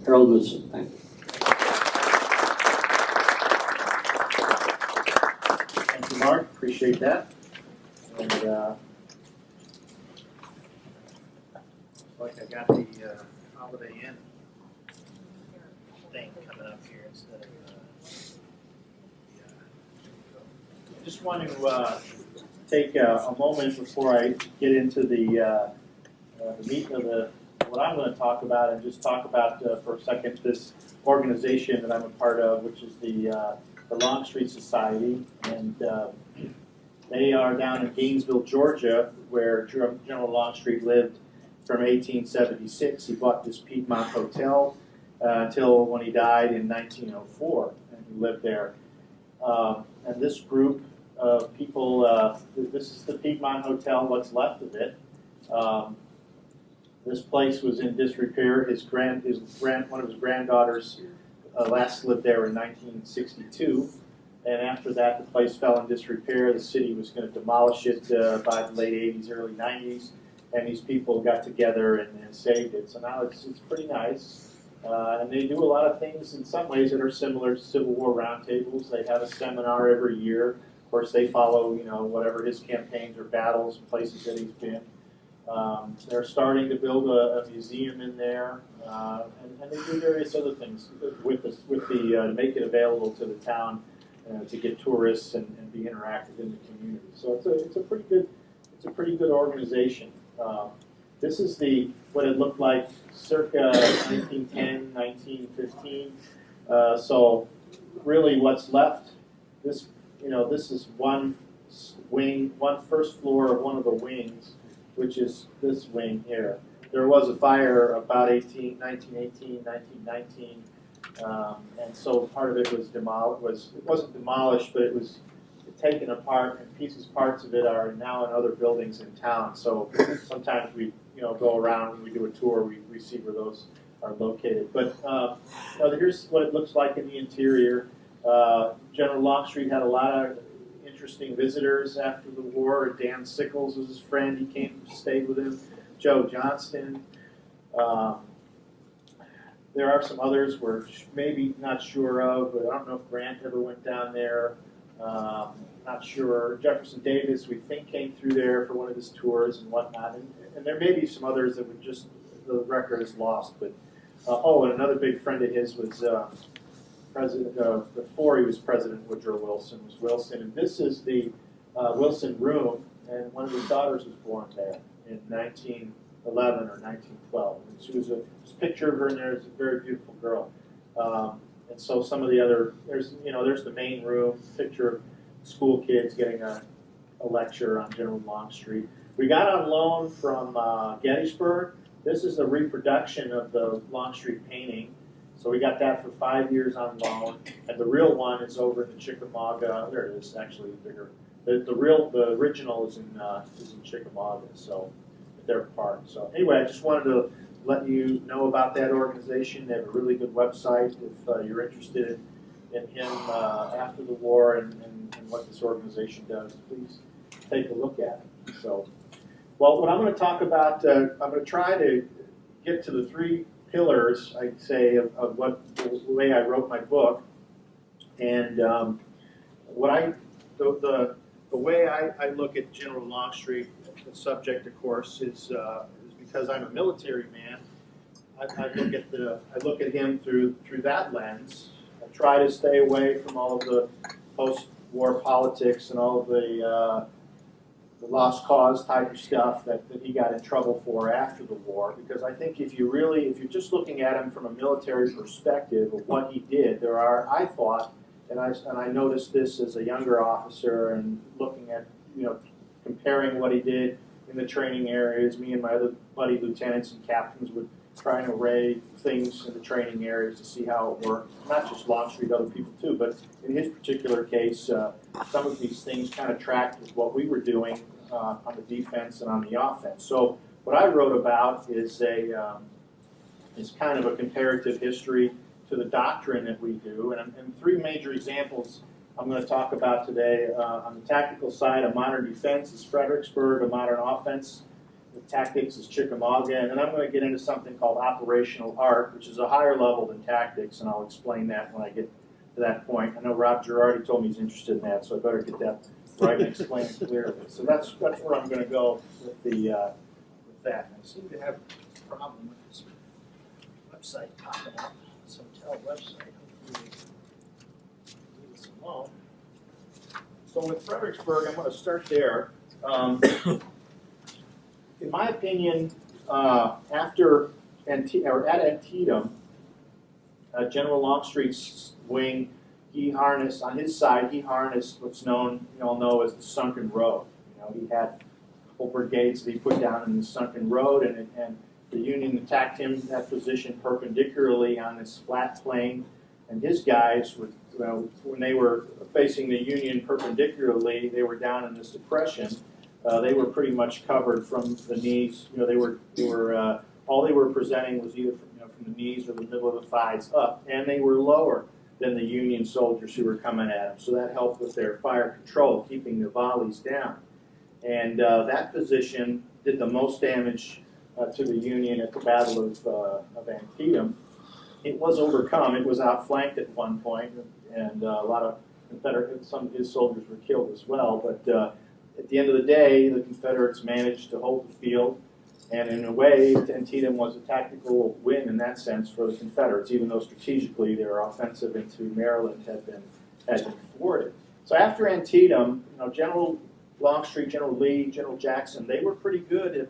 Harold Knudsen. Thank you. Thank you, Mark. Appreciate that. And like I got the Holiday Inn thing coming up here instead of. I just want to take a moment before I get into the meat of what I'm going to talk about, and just talk about for a second this organization that I'm a part of, which is the Longstreet Society, and they are down in Gainesville, Georgia, where General Longstreet lived from 1876. He bought this Piedmont Hotel until when he died in 1904, and he lived there. And this group of people, this is the Piedmont Hotel, what's left of it. This place was in disrepair. One of his granddaughters last lived there in 1962. And after that, the place fell in disrepair. The city was going to demolish it by the late 80s, early 90s. And these people got together and saved it. So now it's pretty nice. And they do a lot of things in some ways that are similar to Civil War roundtables. They have a seminar every year. Of course, they follow, whatever his campaigns or battles, places that he's been. They're starting to build a museum in there, and they do various other things with the make it available to the town to get tourists and be interactive in the community. So it's a pretty good organization. This is what it looked like circa 1910, 1915. So really, what's left? This is one wing, one first floor of one of the wings, which is this wing here. There was a fire about 1918, 1919, and so part of it was demolished. It wasn't demolished, but it was taken apart, and parts of it are now in other buildings in town. So sometimes we, go around and we do a tour. We see where those are located. But here's what it looks like in the interior. General Longstreet had a lot of interesting visitors after the war. Dan Sickles was his friend. He came and stayed with him. Joe Johnston. There are some others we're maybe not sure of, but I don't know if Grant ever went down there. Not sure. Jefferson Davis, we think, came through there for one of his tours and whatnot. And there may be some others that would just, the record is lost. But and another big friend of his was President, before he was President, Woodrow Wilson was Wilson. And this is the Wilson room, and one of his daughters was born there in 1911 or 1912. And she was there's a picture of her in there. It's a very beautiful girl. And so some of the other, there's the main room, picture of school kids getting a lecture on General Longstreet. We got on loan from Gettysburg. This is the reproduction of the Longstreet painting. So we got that for 5 years on loan, and the real one is over in the Chickamauga. There it is, actually bigger. The original is in Chickamauga, so they're apart. So anyway, I just wanted to let you know about that organization. They have a really good website if you're interested in him after the war and what this organization does. Please take a look at it. So, well, what I'm going to talk about, I'm going to try to get to the three pillars, I'd say, of what the way I wrote my book, and the way I look at General Longstreet. The subject, of course, is because I'm a military man. I look at him through that lens. I try to stay away from all of the post-war politics and all of the lost cause type of stuff that he got in trouble for after the war, because I think if you're just looking at him from a military perspective of what he did, I thought, and I noticed this as a younger officer and looking at, comparing what he did in the training areas. Me and my other buddy lieutenants and captains would try and array things in the training areas to see how it worked. Not just Longstreet, other people too, but in his particular case, some of these things kind of tracked with what we were doing on the defense and on the offense. So what I wrote about is kind of a comparative history to the doctrine that we do, and three major examples I'm going to talk about today. On the tactical side, a modern defense is Fredericksburg, a modern offense. tactics is Chickamauga, and then I'm going to get into something called operational art, which is a higher level than tactics, and I'll explain that when I get to that point. I know Rob Girardi told me he's interested in that, so I better get that right and explain it clearly. So that's where I'm going to go with with that. I seem to have a problem with this website popping up, this hotel website. Hopefully leave this alone. So with Fredericksburg, I'm going to start there. In my opinion, after at Antietam, General Longstreet's wing, on his side, he harnessed what's known, you all know, as the sunken road. You know, he had whole brigades that he put down in the sunken road, and the Union attacked him that position perpendicularly on this flat plain, and his guys were, when they were facing the Union perpendicularly, they were down in this depression. They were pretty much covered from the knees. You know, they were all they were presenting was either from the knees or the middle of the thighs up, and they were lower than the Union soldiers who were coming at them. So that helped with their fire control, keeping the volleys down. And that position did the most damage to the Union at the Battle of Antietam. It was overcome. It was outflanked at one point, and a lot of some of his soldiers were killed as well. But at the end of the day, the Confederates managed to hold the field, and in a way, Antietam was a tactical win in that sense for the Confederates, even though strategically their offensive into Maryland had been thwarted. So after Antietam, General Longstreet, General Lee, General Jackson, they were pretty good at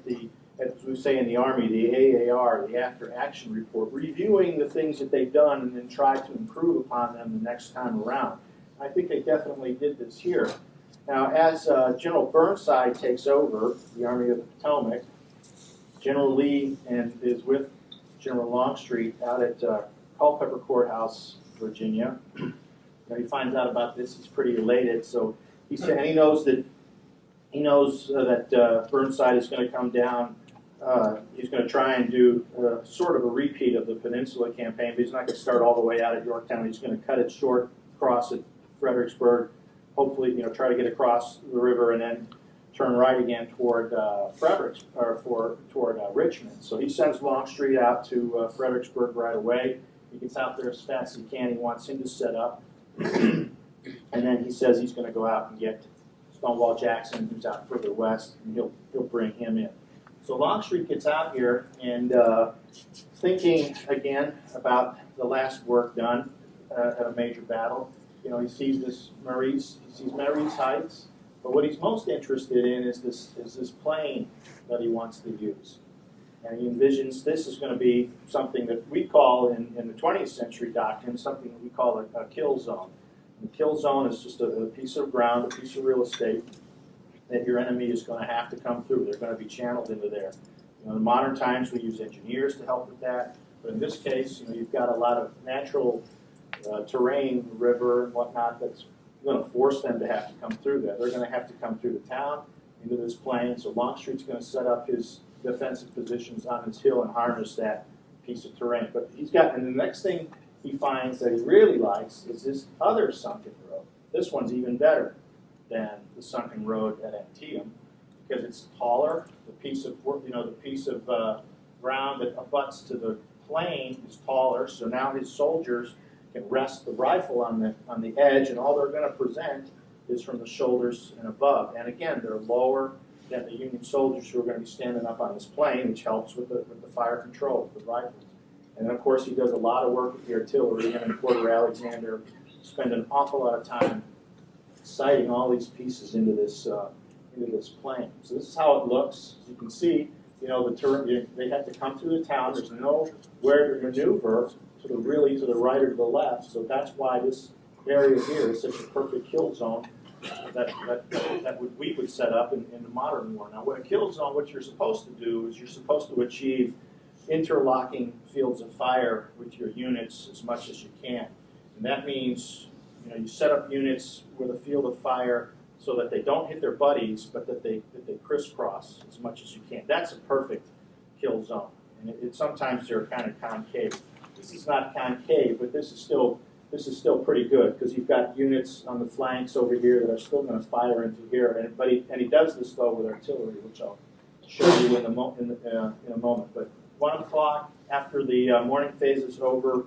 as we say in the Army, the AAR, the After Action Report, reviewing the things that they've done and then try to improve upon them the next time around. I think they definitely did this here. Now, as General Burnside takes over the Army of the Potomac, General Lee is with General Longstreet out at Culpeper Courthouse, Virginia. He finds out about this. He's pretty elated. So he said, and he knows that Burnside is going to come down. He's going to try and do sort of a repeat of the Peninsula Campaign, but he's not going to start all the way out at Yorktown. He's going to cut it short, cross at Fredericksburg, hopefully, try to get across the river and then turn right again toward toward Richmond. So he sends Longstreet out to Fredericksburg right away. He gets out there as fast as he can. He wants him to set up, and then he says he's going to go out and get Stonewall Jackson, who's out further west, and he'll bring him in. So Longstreet gets out here and thinking again about the last work done at a major battle. He sees Marye's Heights, but what he's most interested in is this plane that he wants to use. And he envisions this is going to be something that we call in the 20th century doctrine, something that we call a kill zone. And the kill zone is just a piece of ground, a piece of real estate that your enemy is going to have to come through. They're going to be channeled into there. In modern times, we use engineers to help with that. But in this case, you've got a lot of natural terrain, river and whatnot, that's going to force them to have to come through there. They're going to have to come through the town, into this plain. So Longstreet's going to set up his defensive positions on his hill and harness that piece of terrain. But and the next thing he finds that he really likes is this other sunken road. This one's even better than the sunken road at Antietam because it's taller. The piece of ground that abuts to the plain is taller. So now his soldiers can rest the rifle on the edge, and all they're going to present is from the shoulders and above. And again, they're lower than the Union soldiers who are going to be standing up on this plain, which helps with the fire control of the rifles. And then, of course, he does a lot of work with the artillery. Him and Porter Alexander spend an awful lot of time sighting all these pieces into this plain. So this is how it looks. As you can see, the terrain. They have to come through the town. There's nowhere to maneuver to the right or to the left. So that's why this area here is such a perfect kill zone that we would set up in the modern war. Now, what a kill zone, what you're supposed to do is you're supposed to achieve interlocking fields of fire with your units as much as you can. And that means, you set up units with a field of fire so that they don't hit their buddies, but that they crisscross as much as you can. That's a perfect kill zone. And sometimes they're kind of concave. This is not concave, but this is still pretty good because you've got units on the flanks over here that are still going to fire into here. But he does this though with artillery, which I'll show you in a moment. But 1 o'clock, after the morning phase is over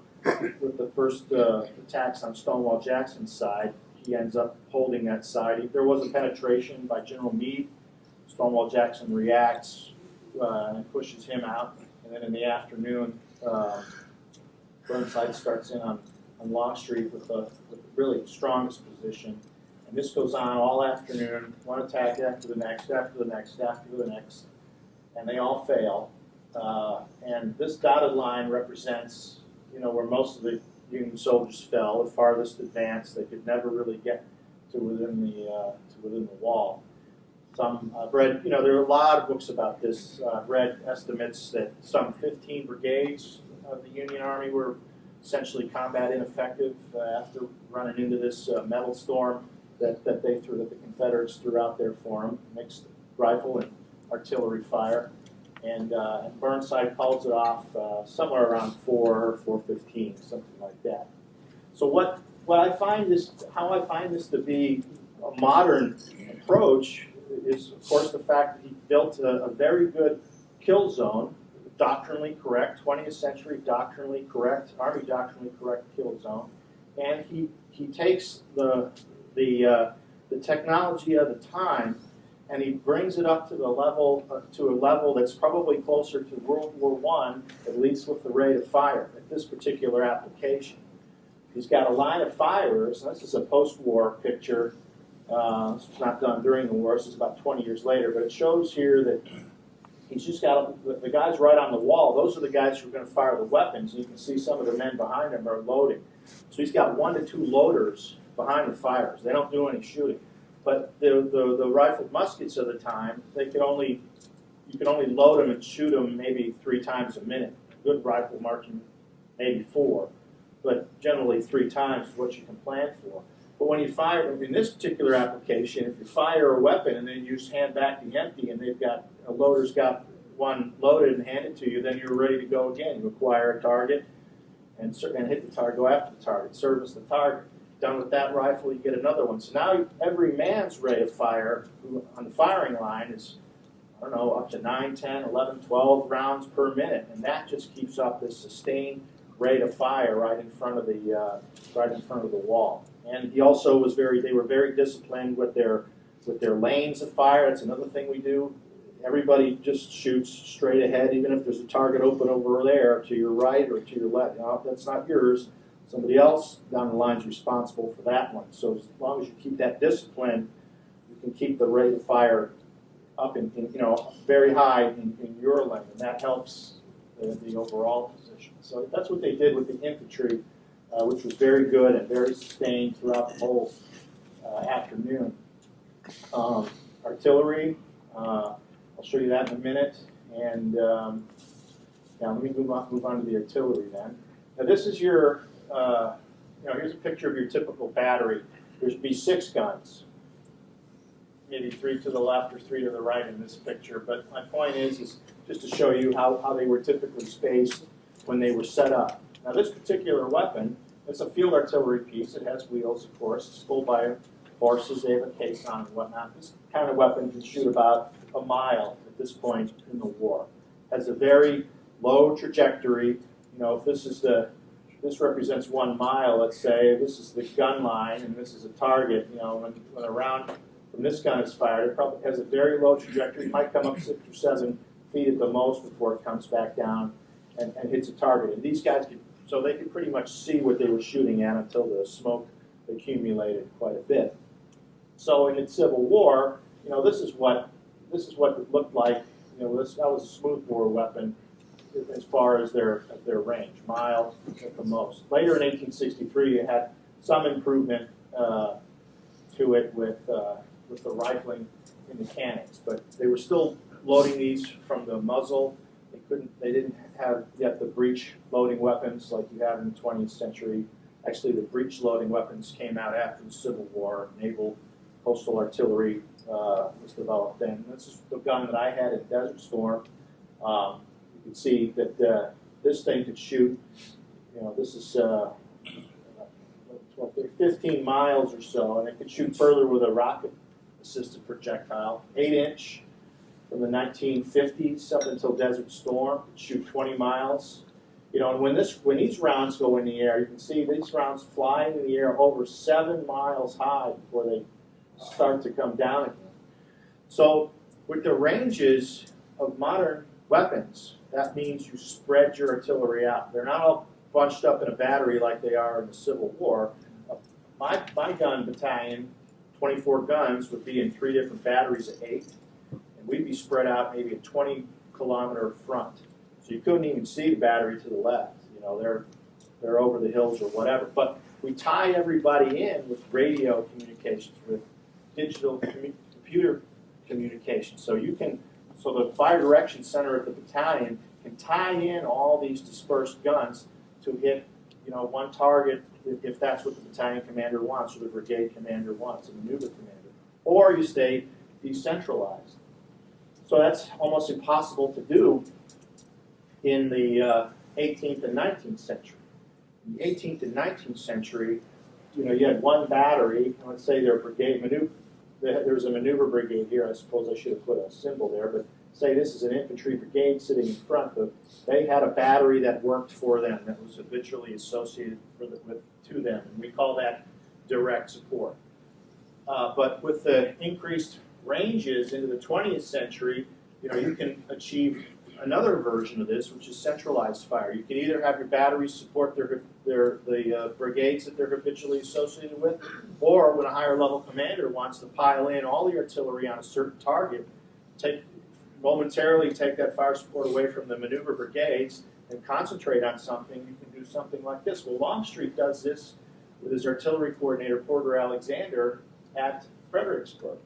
with the first attacks on Stonewall Jackson's side, he ends up holding that side. There was a penetration by General Meade. Stonewall Jackson reacts and pushes him out. And then in the afternoon, Burnside starts in on Longstreet with the really strongest position. And this goes on all afternoon, one attack after the next, after the next, after the next. And they all fail. And this dotted line represents, where most of the Union soldiers fell, the farthest advance. They could never really get to within the wall. I've read, there are a lot of books about this. I've read estimates that some 15 brigades of the Union Army were essentially combat ineffective after running into this metal storm that the Confederates threw out there for them, mixed rifle and artillery fire. And Burnside calls it off somewhere around 4:15, something like that. So how I find this to be a modern approach is, of course, the fact that he built a very good kill zone, doctrinally correct, 20th century doctrinally correct, Army doctrinally correct kill zone, and he takes the technology of the time and he brings it up to a level that's probably closer to World War I, at least with the rate of fire at this particular application. He's got a line of firers, and this is a post-war picture. This was not done during the war, this is about 20 years later, but it shows here that he's just got the guys right on the wall. Those are the guys who are going to fire the weapons, and you can see some of the men behind him are loading. So he's got 1 to 2 loaders behind the fires. They don't do any shooting. But the rifled muskets of the time, you could only load them and shoot them maybe 3 times a minute. Good rifle marking, maybe 4, but generally 3 times is what you can plan for. But when you fire, in this particular application, if you fire a weapon and then you just hand back the empty, and a loader's got one loaded and hand it to you, then you're ready to go again. You acquire a target and hit the target, go after the target, service the target. Done with that rifle, you get another one. So now every man's rate of fire on the firing line is, I don't know, up to 9, 10, 11, 12 rounds per minute, and that just keeps up this sustained rate of fire right in front of the wall. And he also they were very disciplined with their lanes of fire. That's another thing we do. Everybody just shoots straight ahead, even if there's a target open over there to your right or to your left. Now, that's not yours. Somebody else down the line is responsible for that one. So as long as you keep that discipline, you can keep the rate of fire up in very high in your lane, and that helps the overall position. So that's what they did with the infantry, which was very good and very sustained throughout the whole afternoon. Artillery, I'll show you that in a minute. And now let me move on to the artillery then. Now this is your here's a picture of your typical battery. There'd be 6 guns, maybe 3 to the left or 3 to the right in this picture. But my point is just to show you how they were typically spaced when they were set up. Now this particular weapon, it's a field artillery piece. It has wheels, of course. It's pulled by horses. They have a case on and whatnot. This kind of weapon can shoot about a mile at this point in the war. Has a very low trajectory. If this represents 1 mile, let's say. This is the gun line, and this is a target. When a round from this gun is fired, it probably has a very low trajectory. It might come up 6 or 7 feet at the most before it comes back down and hits a target. And these guys they could pretty much see what they were shooting at until the smoke accumulated quite a bit. So in the Civil War, this is what it looked like. That was a smoothbore weapon as far as their range, mile at the most. Later in 1863, you had some improvement to it with the rifling in the cannons, but they were still loading these from the muzzle. They didn't have yet the breech loading weapons like you have in the 20th century. Actually, the breech loading weapons came out after the Civil War. Naval coastal artillery was developed then. This is the gun that I had at Desert Storm. You can see that this thing could shoot, this is 15 miles or so, and it could shoot further with a rocket-assisted projectile, 8-inch. from the 1950s up until Desert Storm, could shoot 20 miles. You know, and when these rounds go in the air, you can see these rounds fly into the air over 7 miles high before they start to come down again. So with the ranges of modern weapons, that means you spread your artillery out. They're not all bunched up in a battery like they are in the Civil War. My gun battalion, 24 guns, would be in 3 different batteries of 8, and we'd be spread out maybe a 20-kilometer front. So you couldn't even see the battery to the left. You know, they're over the hills or whatever. But we tie everybody in with radio communications, with digital computer communication. So the fire direction center at the battalion can tie in all these dispersed guns to hit, you know, one target if that's what the battalion commander wants or the brigade commander wants, a maneuver commander. Or you stay decentralized. So that's almost impossible to do in the 18th and 19th century. In the 18th and 19th century, you know, you had one battery. Let's say their brigade maneuver. There's a maneuver brigade here. I suppose I should have put a symbol there, but say this is an infantry brigade sitting in front, but they had a battery that worked for them, that was habitually associated to them, and we call that direct support. But with the increased ranges into the 20th century, you know, you can achieve another version of this, which is centralized fire. You can either have your batteries support the brigades that they're habitually associated with, or when a higher level commander wants to pile in all the artillery on a certain target, momentarily take that fire support away from the maneuver brigades and concentrate on something, you can do something like this. Well, Longstreet does this with his artillery coordinator, Porter Alexander, at Fredericksburg.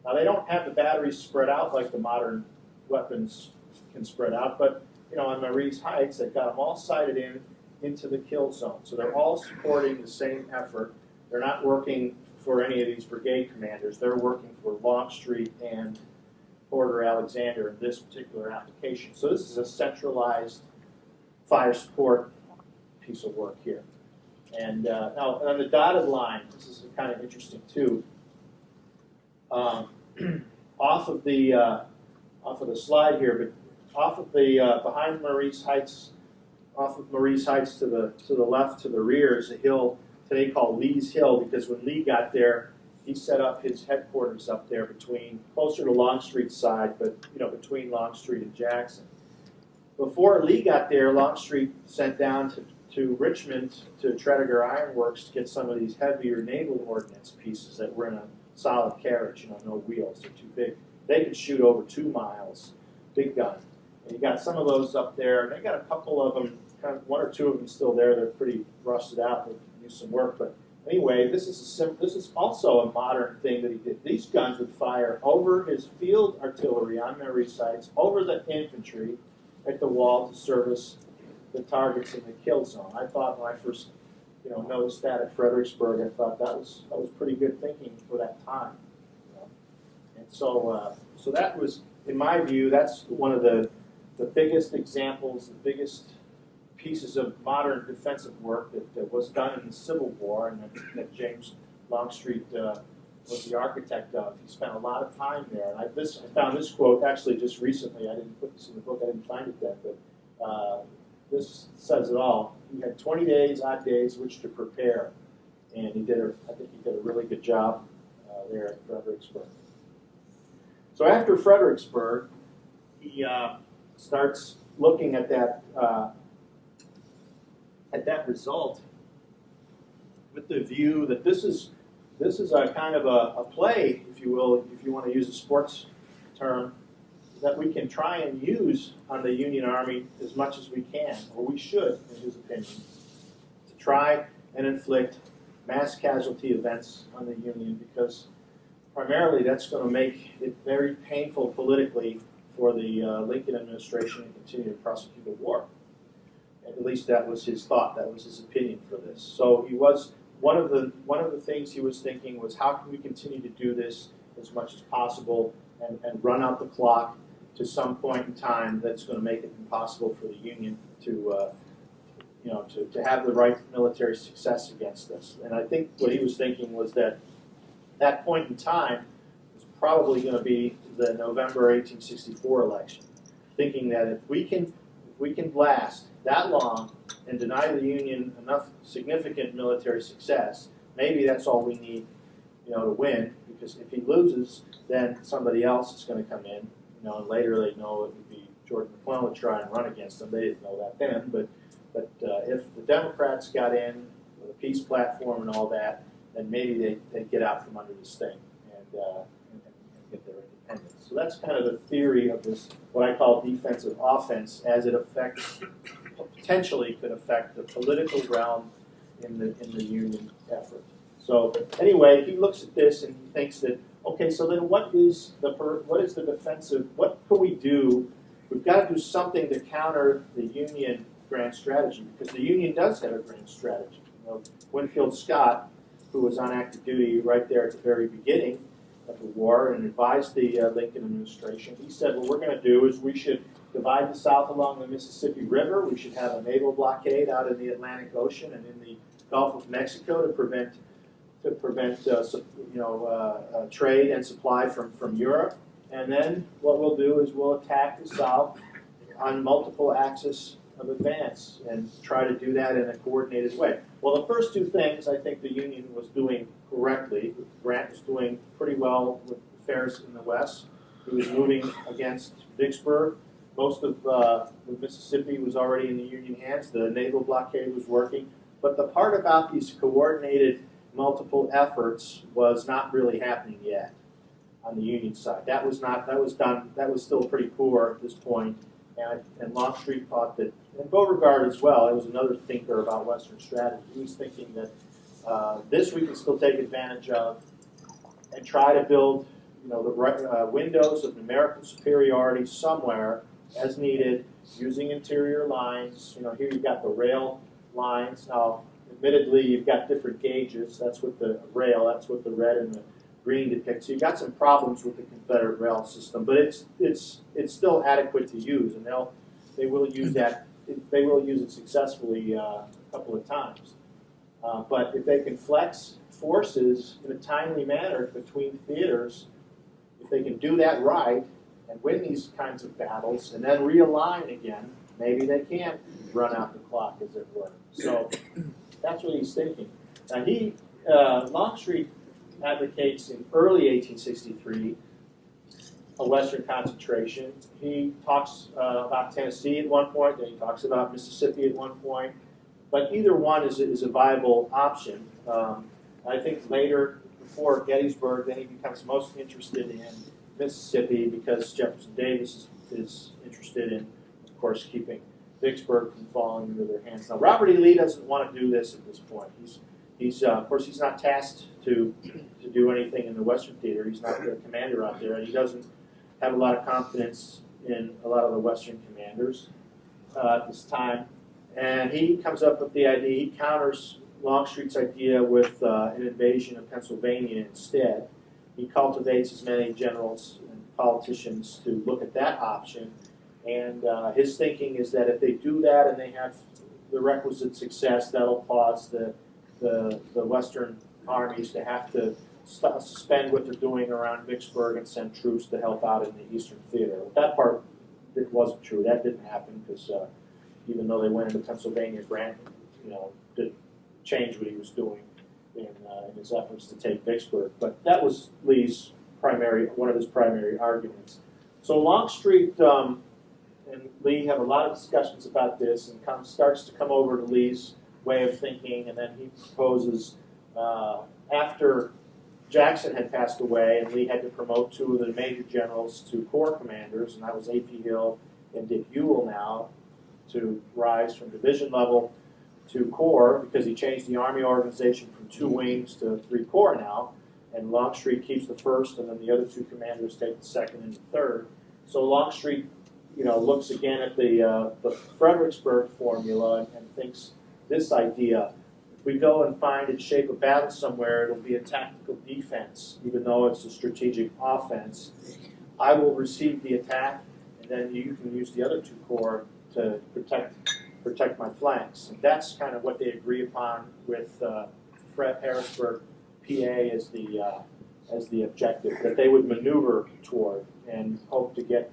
Now, they don't have the batteries spread out like the modern weapons can spread out, but, you know, on Marie's Heights, they've got them all sighted into the kill zone. So they're all supporting the same effort. They're not working for any of these brigade commanders. They're working for Longstreet and Porter Alexander in this particular application. So this is a centralized fire support piece of work here. And now on the dotted line, this is kind of interesting too. Off of the slide here, but off of the behind Marie's Heights, off of Marie's Heights to the left, to the rear, is a hill today called Lee's Hill, because when Lee got there, he set up his headquarters up there closer to Longstreet's side, but, you know, between Longstreet and Jackson. Before Lee got there, Longstreet sent down to Richmond to Tredegar Iron Works to get some of these heavier naval ordnance pieces that were in a solid carriage, you know, no wheels, they're too big. They could shoot over 2 miles, big gun. And you got some of those up there, and they got a couple of them, kind of 1 or 2 of them still there. They're pretty rusted out. They could use some work, but anyway, this is also a modern thing that he did. These guns would fire over his field artillery on Mary sites, over the infantry at the wall to service the targets in the kill zone. I thought when I first, you know, noticed that at Fredericksburg, I thought that was pretty good thinking for that time. You know? And so that was, in my view, that's one of the biggest examples, the biggest pieces of modern defensive work that was done in the Civil War, and that James Longstreet was the architect of. He spent a lot of time there. And I found this quote actually just recently. I didn't put this in the book. I didn't find it then, but this says it all. He had 20 days, odd days, which to prepare, and I think he did a really good job there at Fredericksburg. So after Fredericksburg, he starts looking at that result with the view that this is a kind of a play, if you will, if you want to use a sports term, that we can try and use on the Union Army as much as we can, or we should, in his opinion, to try and inflict mass casualty events on the Union, because primarily that's going to make it very painful politically for the Lincoln administration to continue to prosecute the war. At least that was his thought. That was his opinion for this. So he was one of the things he was thinking was, how can we continue to do this as much as possible and run out the clock to some point in time that's going to make it impossible for the Union to have the right military success against us. And I think what he was thinking was that point in time was probably going to be the November 1864 election, thinking that if we can last that long and deny the Union enough significant military success, maybe that's all we need, to win. Because if he loses, then somebody else is going to come in, and later they know it would be George McClellan would try and run against them. They didn't know that then, but if the Democrats got in with a peace platform and all that, then maybe they'd get out from under this thing and get their independence. So that's kind of the theory of this, what I call defensive offense, as it potentially could affect the political realm in the Union effort. So anyway, he looks at this and he thinks that, okay, so then what is the defensive? What can we do? We've got to do something to counter the Union grand strategy, because the Union does have a grand strategy. Winfield Scott, who was on active duty right there at the very beginning of the war and advised the Lincoln administration, he said, what we're going to do is we should divide the South along the Mississippi River. We should have a naval blockade out in the Atlantic Ocean and in the Gulf of Mexico to prevent trade and supply from Europe. And then what we'll do is we'll attack the South on multiple axes of advance and try to do that in a coordinated way. Well, the first two things I think the Union was doing correctly. Grant was doing pretty well with affairs in the West. He was moving against Vicksburg. Most of the Mississippi was already in the Union hands. The naval blockade was working. But the part about these coordinated multiple efforts was not really happening yet on the Union side. That was still pretty poor at this point. And Longstreet thought that, and Beauregard as well, he was another thinker about Western strategy. He was thinking that this we can still take advantage of and try to build, the windows of numerical superiority somewhere as needed, using interior lines. Here you've got the rail lines. Now, admittedly, you've got different gauges. That's what the rail, that's what the red and the green depicts. So you've got some problems with the Confederate rail system, but it's still adequate to use, and they will use that. They will use it successfully a couple of times. But if they can flex forces in a timely manner between theaters, if they can do that right and win these kinds of battles and then realign again, maybe they can run out the clock, as it were. So that's what he's thinking. Now Longstreet advocates in early 1863 a Western concentration. He talks about Tennessee at one point, then he talks about Mississippi at one point. But either one is a viable option. I think later, before Gettysburg, then he becomes most interested in Mississippi because Jefferson Davis is interested in, of course, keeping Vicksburg from falling into their hands. Now, Robert E. Lee doesn't want to do this at this point. Of course, he's not tasked to do anything in the Western Theater. He's not the commander out there, and he doesn't have a lot of confidence in a lot of the Western commanders at this time. And he comes up with the idea, he counters Longstreet's idea with an invasion of Pennsylvania instead. He cultivates as many generals and politicians to look at that option. And his thinking is that if they do that and they have the requisite success, that'll cause the Western armies to have to suspend what they're doing around Vicksburg and send troops to help out in the Eastern Theater. But that part, it wasn't true. That didn't happen because even though they went into Pennsylvania, Grant, didn't change what he was doing in his efforts to take Vicksburg. But that was Lee's one of his primary arguments. So Longstreet and Lee have a lot of discussions about this, and starts to come over to Lee's way of thinking, and then he proposes, after Jackson had passed away and Lee had to promote two of the major generals to corps commanders, and that was A.P. Hill and Dick Ewell now, to rise from division level to corps, because he changed the Army organization from 2 wings to 3 corps now, and Longstreet keeps the first, and then the other 2 commanders take the second and the third. So Longstreet, looks again at the Fredericksburg formula and thinks this idea: if we go and find and shape a battle somewhere, it'll be a tactical defense, even though it's a strategic offense. I will receive the attack, and then you can use the other 2 corps to protect my flanks. And that's kind of what they agree upon with Harrisburg, PA, as as the objective that they would maneuver toward and hope to get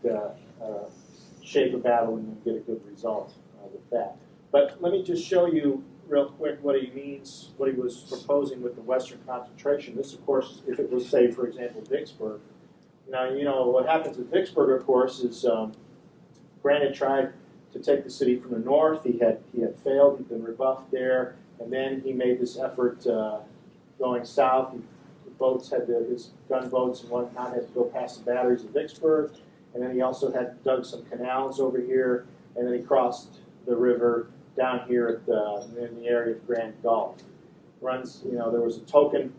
shape a battle and then get a good result with that. But let me just show you real quick what he means, what he was proposing with the Western concentration. This, of course, if it was, say, for example, Vicksburg. Now, you know, what happens at Vicksburg, of course, is Grant had tried to take the city from the north. He had failed. He'd been rebuffed there. And then he made this effort going south. The boats had his gunboats and whatnot had to go past the batteries of Vicksburg. And then he also had dug some canals over here. And then he crossed the river down here in the area of Grand Gulf. Runs, you know, there was a token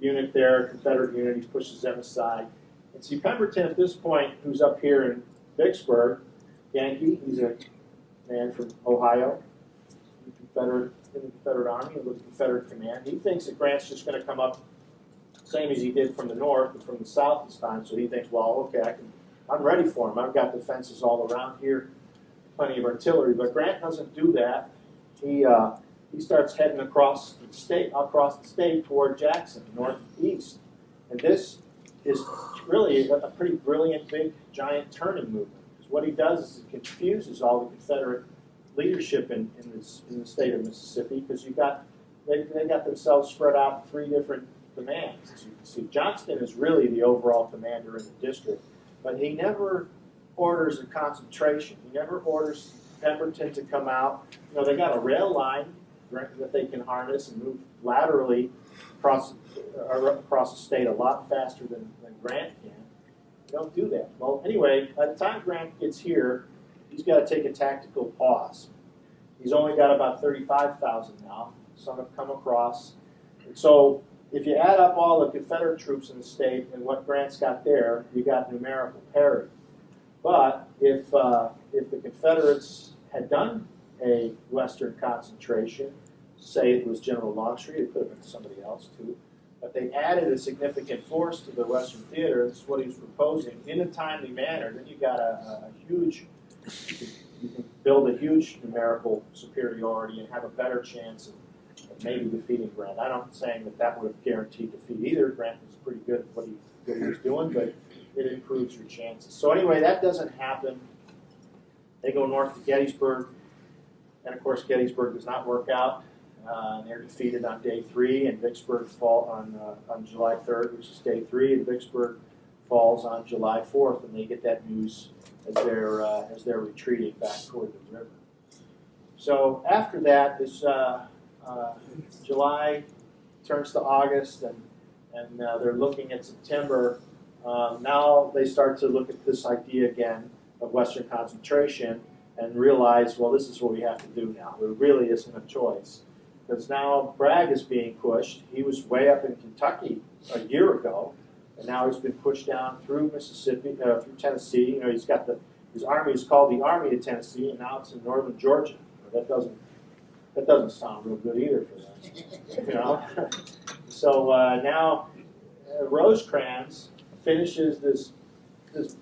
unit there, Confederate unit. He pushes them aside. And see, Pemberton at this point, who's up here in Vicksburg, Yankee, he's a man from Ohio, in the Confederate Army, with the Confederate command. He thinks that Grant's just going to come up, same as he did from the north and from the south this time. So he thinks, well, okay, I'm ready for him. I've got defenses all around here, plenty of artillery. But Grant doesn't do that. He starts heading across the state toward Jackson, northeast. And this is really a pretty brilliant, big, giant turning movement. Because what he does is he confuses all the Confederate leadership in the state of Mississippi, because they got themselves spread out in 3 different commands. As you can see, Johnston is really the overall commander in the district, but he never orders a concentration. He never orders Pemberton to come out. You know, they got a rail line that they can harness and move laterally across the state a lot faster than Grant can. They don't do that. Well, anyway, by the time Grant gets here, he's got to take a tactical pause. He's only got about 35,000 now. Some have come across. And so if you add up all the Confederate troops in the state and what Grant's got there, you got numerical parity. But if the Confederates had done a Western concentration, say it was General Longstreet, it could have been somebody else too, but they added a significant force to the Western theater. This is what he was proposing in a timely manner. Then you got a huge, you can build a huge numerical superiority and have a better chance of maybe defeating Grant. I'm not saying that would have guaranteed defeat either. Grant was pretty good at what he was doing, but it improves your chances. So anyway, that doesn't happen. They go north to Gettysburg, and of course Gettysburg does not work out. They're defeated on day 3, and Vicksburg fall on July 3rd, which is day 3, and Vicksburg falls on July 4th, and they get that news as they're retreating back toward the river. So after that, this July turns to August, and they're looking at September. Now they start to look at this idea again of Western concentration and realize, well, this is what we have to do now. There really isn't a choice. Because now Bragg is being pushed. He was way up in Kentucky a year ago, and now he's been pushed down through Mississippi, through Tennessee. You know, he's got his army is called the Army of Tennessee, and now it's in northern Georgia. That doesn't sound real good either for them. You know, so now Rosecrans finishes this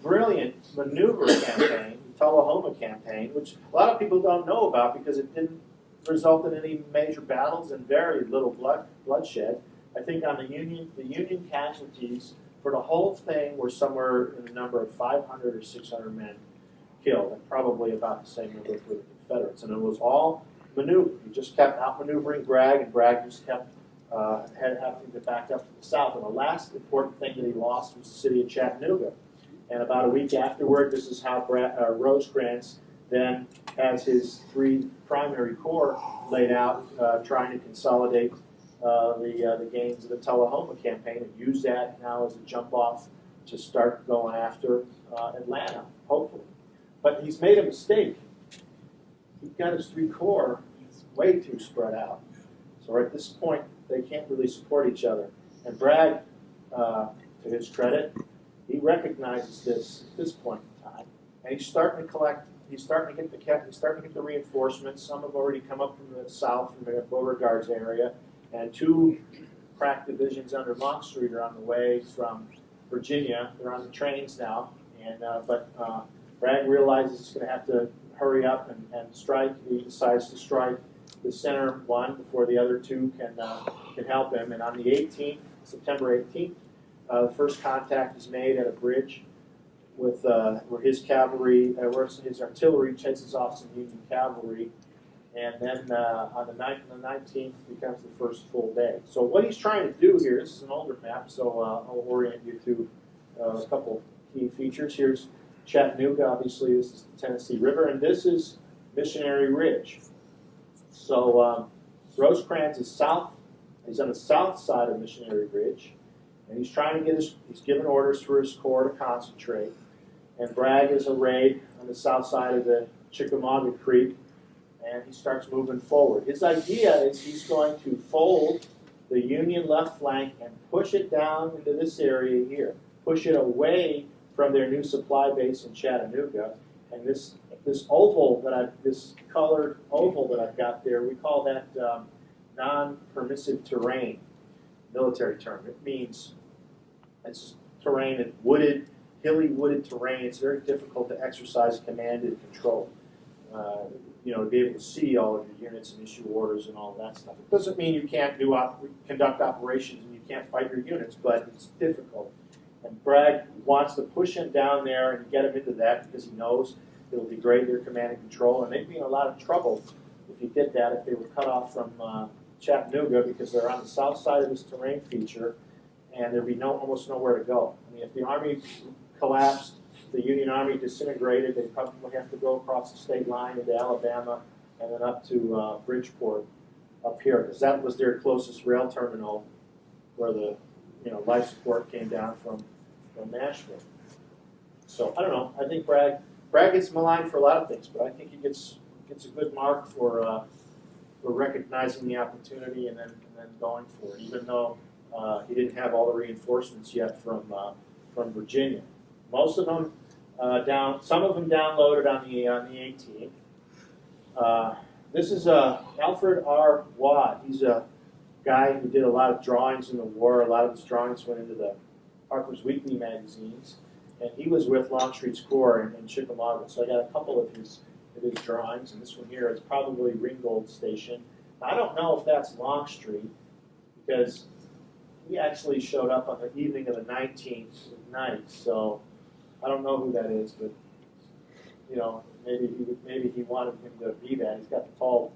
brilliant maneuver campaign, the Tullahoma campaign, which a lot of people don't know about because it didn't result in any major battles and very little bloodshed. I think on the Union casualties for the whole thing were somewhere in the number of 500 or 600 men killed, and probably about the same number for the Confederates. And it was all maneuver. He just kept outmaneuvering Bragg, and Bragg just kept having to back up to the south. And the last important thing that he lost was the city of Chattanooga. And about a week afterward, this is how Rosecrans then has his 3 primary corps laid out, trying to consolidate the gains of the Tullahoma campaign and use that now as a jump off to start going after Atlanta, hopefully. But he's made a mistake. He's got his 3 corps way too spread out. So at this point, they can't really support each other. And Bragg, to his credit, he recognizes this at this point in time, and he's starting to collect. He's starting to get the reinforcements. Some have already come up from the south, from the Beauregard's area, and 2 crack divisions under Longstreet are on the way from Virginia. They're on the trains now, and but Bragg realizes he's going to have to hurry up and strike. He decides to strike the center one before the other 2 can help him. And on the 18th, September 18th, The first contact is made at a bridge with where his cavalry, where his artillery chases off some Union cavalry, and then on the 9th and the 19th becomes the first full day. So what he's trying to do here, this is an older map, so I'll orient you to a couple key features. Here's Chattanooga, obviously this is the Tennessee River, and this is Missionary Ridge. So Rosecrans is south, he's on the south side of Missionary Ridge, and he's trying to get he's given orders for his corps to concentrate. And Bragg is arrayed on the south side of the Chickamauga Creek, and he starts moving forward. His idea is he's going to fold the Union left flank and push it down into this area here, push it away from their new supply base in Chattanooga. And this oval that this colored oval that I've got there, we call that non-permissive terrain, military term. It means it's terrain and wooded, hilly wooded terrain. It's very difficult to exercise command and control. You know, to be able to see all of your units and issue orders and all of that stuff. It doesn't mean you can't conduct operations and you can't fight your units, but it's difficult. And Bragg wants to push him down there and get him into that because he knows it'll degrade their command and control. And they'd be in a lot of trouble if he did that, if they were cut off from Chattanooga, because they're on the south side of this terrain feature and there'd be almost nowhere to go. I mean, if the Army collapsed, the Union Army disintegrated, they'd probably have to go across the state line into Alabama and then up to Bridgeport up here, because that was their closest rail terminal where the life support came down from Nashville. So I don't know. I think Bragg gets maligned for a lot of things, but I think he gets a good mark for recognizing the opportunity and then going for it, even though he didn't have all the reinforcements yet from Virginia. Most of them some of them downloaded on the 18th. This is Alfred R Watt. He's a guy who did a lot of drawings in the war. A lot of his drawings went into the Harper's Weekly magazines, and he was with Longstreet's Corps in Chickamauga. So I got a couple of his drawings, and this one here is probably Ringgold Station. Now, I don't know if that's Longstreet, because he actually showed up on the evening of the 19th at night. So I don't know who that is, but maybe he wanted him to be that. He's got the tall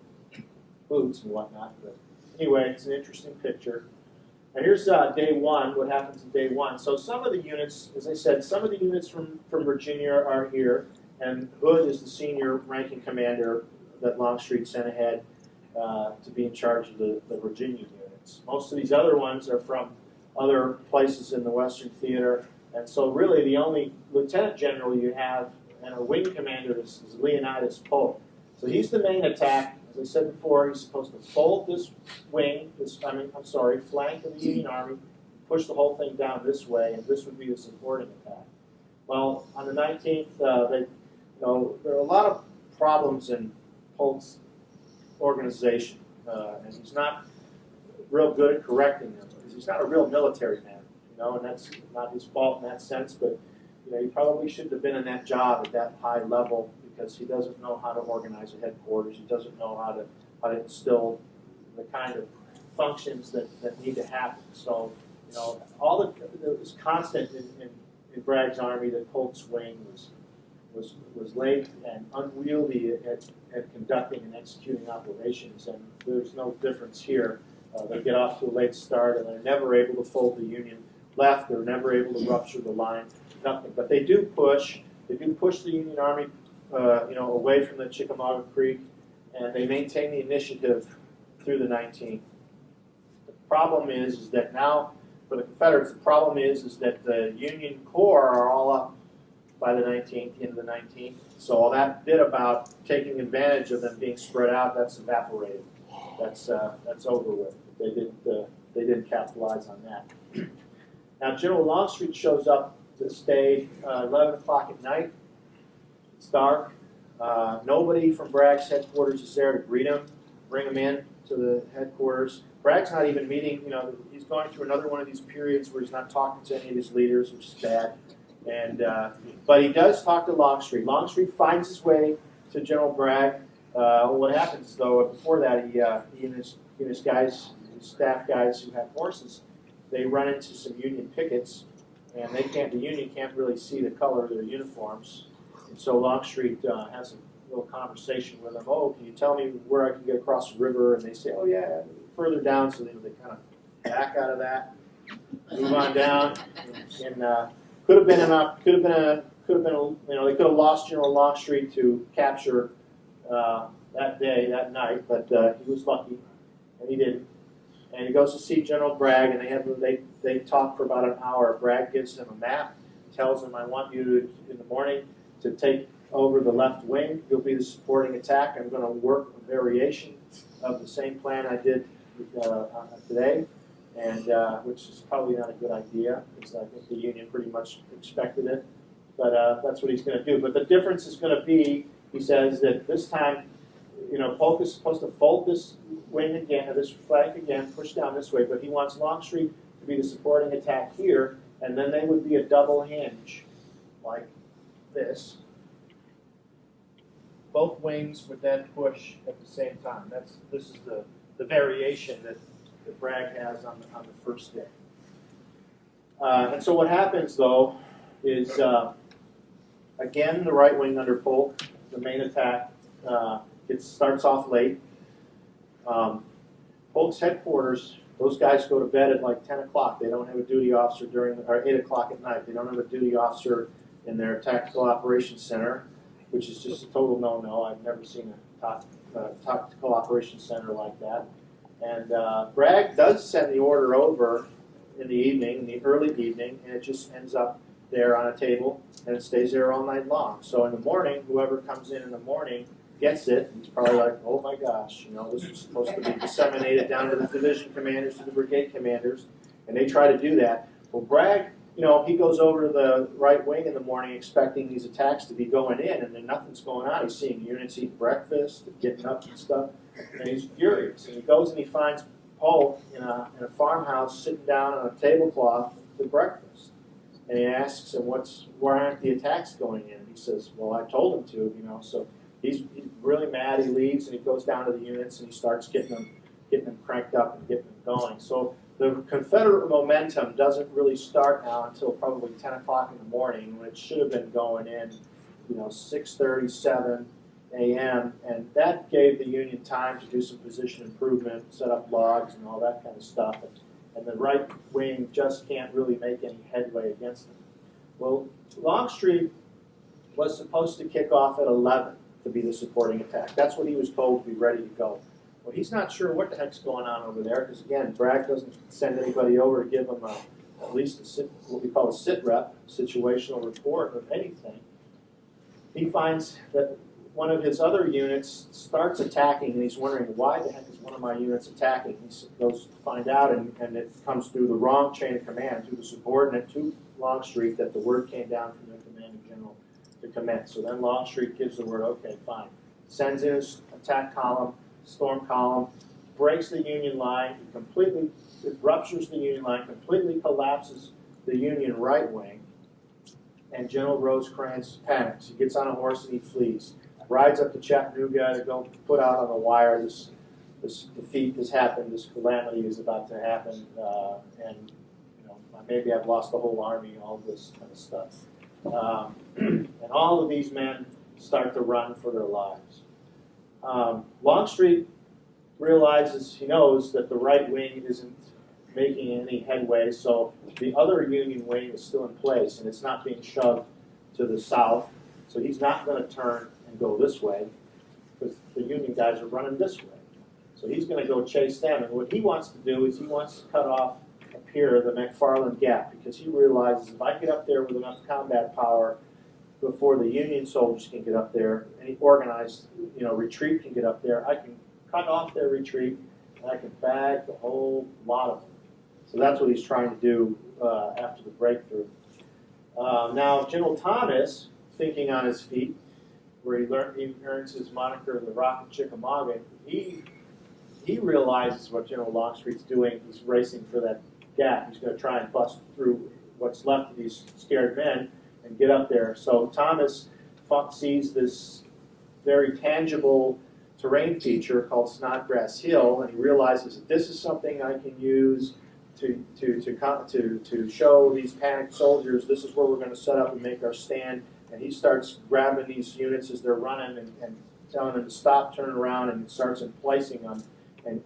boots and whatnot. But anyway, it's an interesting picture. And here's day one. What happens in day one? So some of the units, as I said, some of the units from Virginia are here, and Hood is the senior ranking commander that Longstreet sent ahead to be in charge of the Virginia units. Most of these other ones are from other places in the Western Theater. And so really the only lieutenant general you have and a wing commander is Leonidas Pope. So he's the main attack. As I said before, he's supposed to fold this flank of the Union Army, push the whole thing down this way, and this would be the supporting attack. Well, on the 19th, there are a lot of problems in Polk's organization, and he's not real good at correcting them because he's not a real military man. And that's not his fault in that sense, but he probably shouldn't have been in that job at that high level because he doesn't know how to organize a headquarters. He doesn't know how to instill the kind of functions that need to happen. So, all it was constant in Bragg's army that Polk's wing was late and unwieldy at conducting and executing operations, and there's no difference here. They get off to a late start, and they're never able to fold the Union left. They're never able to rupture the line. Nothing. But they do push. They do push the Union Army, away from the Chickamauga Creek, and they maintain the initiative through the 19th. The problem is that now, for the Confederates, the problem is that the Union Corps are all up by the 19th, into the 19th. So all that bit about taking advantage of them being spread out, that's evaporated. That's over with. They didn't capitalize on that. Now, General Longstreet shows up this day, 11 o'clock at night. It's dark. Nobody from Bragg's headquarters is there to greet him, bring him in to the headquarters. Bragg's not even meeting, he's going through another one of these periods where he's not talking to any of his leaders, which is bad. But he does talk to Longstreet. Longstreet finds his way to General Bragg. What happens, though, before that, he and his guys, his staff guys who have horses, they run into some Union pickets, and the Union can't really see the color of their uniforms. And so Longstreet has a little conversation with them. Oh, can you tell me where I can get across the river? And they say, oh yeah, further down. So they kind of back out of that, move on down, and they could have lost General Longstreet to capture that night, but he was lucky, and he didn't. And he goes to see General Bragg, and they talk for about an hour. Bragg gives him a map, tells him, I want you to, in the morning, to take over the left wing. You'll be the supporting attack. I'm going to work a variation of the same plan I did today, and which is probably not a good idea, because I think the Union pretty much expected it. But that's what he's going to do. But the difference is going to be, he says, that this time, Polk is supposed to fold this wing again, this flank again, push down this way, but he wants Longstreet to be the supporting attack here, and then they would be a double hinge, like this. Both wings would then push at the same time. This is the variation that Bragg has on the first day. And so what happens, though, is again the right wing under Polk, the main attack, it starts off late. Polk's headquarters, those guys go to bed at like 10 o'clock. They don't have a duty officer or 8 o'clock at night. They don't have a duty officer in their tactical operations center, which is just a total no-no. I've never seen a tactical operations center like that. And Bragg does send the order over in the evening, in the early evening, and it just ends up there on a table, and it stays there all night long. So in the morning, whoever comes in the morning gets it. He's probably like, oh my gosh, this was supposed to be disseminated down to the division commanders, to the brigade commanders, and they try to do that. Well, Bragg, he goes over to the right wing in the morning expecting these attacks to be going in, and then nothing's going on. He's seeing units eat breakfast, getting up and stuff, and he's furious. And he goes and he finds Polk in a farmhouse sitting down on a tablecloth to breakfast. And he asks him, why aren't the attacks going in? He says, well, I told him to, so he's really mad. He leaves and he goes down to the units and he starts getting them cranked up and getting them going. So the Confederate momentum doesn't really start now until probably 10 o'clock in the morning, when it should have been going in, 6:37 a.m. And that gave the Union time to do some position improvement, set up logs and all that kind of stuff. And the right wing just can't really make any headway against them. Well, Longstreet was supposed to kick off at 11 to be the supporting attack. That's what he was told to be ready to go. Well, he's not sure what the heck's going on over there, because again, Bragg doesn't send anybody over to give him at least what we call a sit rep, situational report of anything. He finds that one of his other units starts attacking, and he's wondering, why the heck is one of my units attacking? He goes to find out, and it comes through the wrong chain of command, through the subordinate to Longstreet, that the word came down from the commanding general to commence. So then Longstreet gives the word, okay, fine. Sends in his attack column, storm column, breaks the Union line, it ruptures the Union line, completely collapses the Union right wing, and General Rosecrans panics. He gets on a horse and he flees. Rides up to Chattanooga to go put out on the wire this defeat has happened, this calamity is about to happen, and maybe I've lost the whole army, all this kind of stuff. And all of these men start to run for their lives. Longstreet realizes, he knows that the right wing isn't making any headway, so the other Union wing is still in place, and it's not being shoved to the south, so he's not going to turn and go this way, because the Union guys are running this way. So he's going to go chase them, and what he wants to do is he wants to cut off up here the McFarland Gap, because he realizes if I get up there with enough combat power before the Union soldiers can get up there, any organized retreat can get up there, I can cut off their retreat, and I can bag the whole lot of them. So that's what he's trying to do after the breakthrough. Now, General Thomas, thinking on his feet, where he earns his moniker, the Rock of Chickamauga, he realizes what General Longstreet's doing. He's racing for that gap. He's going to try and bust through what's left of these scared men and get up there. So Thomas sees this very tangible terrain feature called Snodgrass Hill, and he realizes that this is something I can use to show these panicked soldiers this is where we're going to set up and make our stand. And he starts grabbing these units as they're running and telling them to stop, turn around, and starts placing them and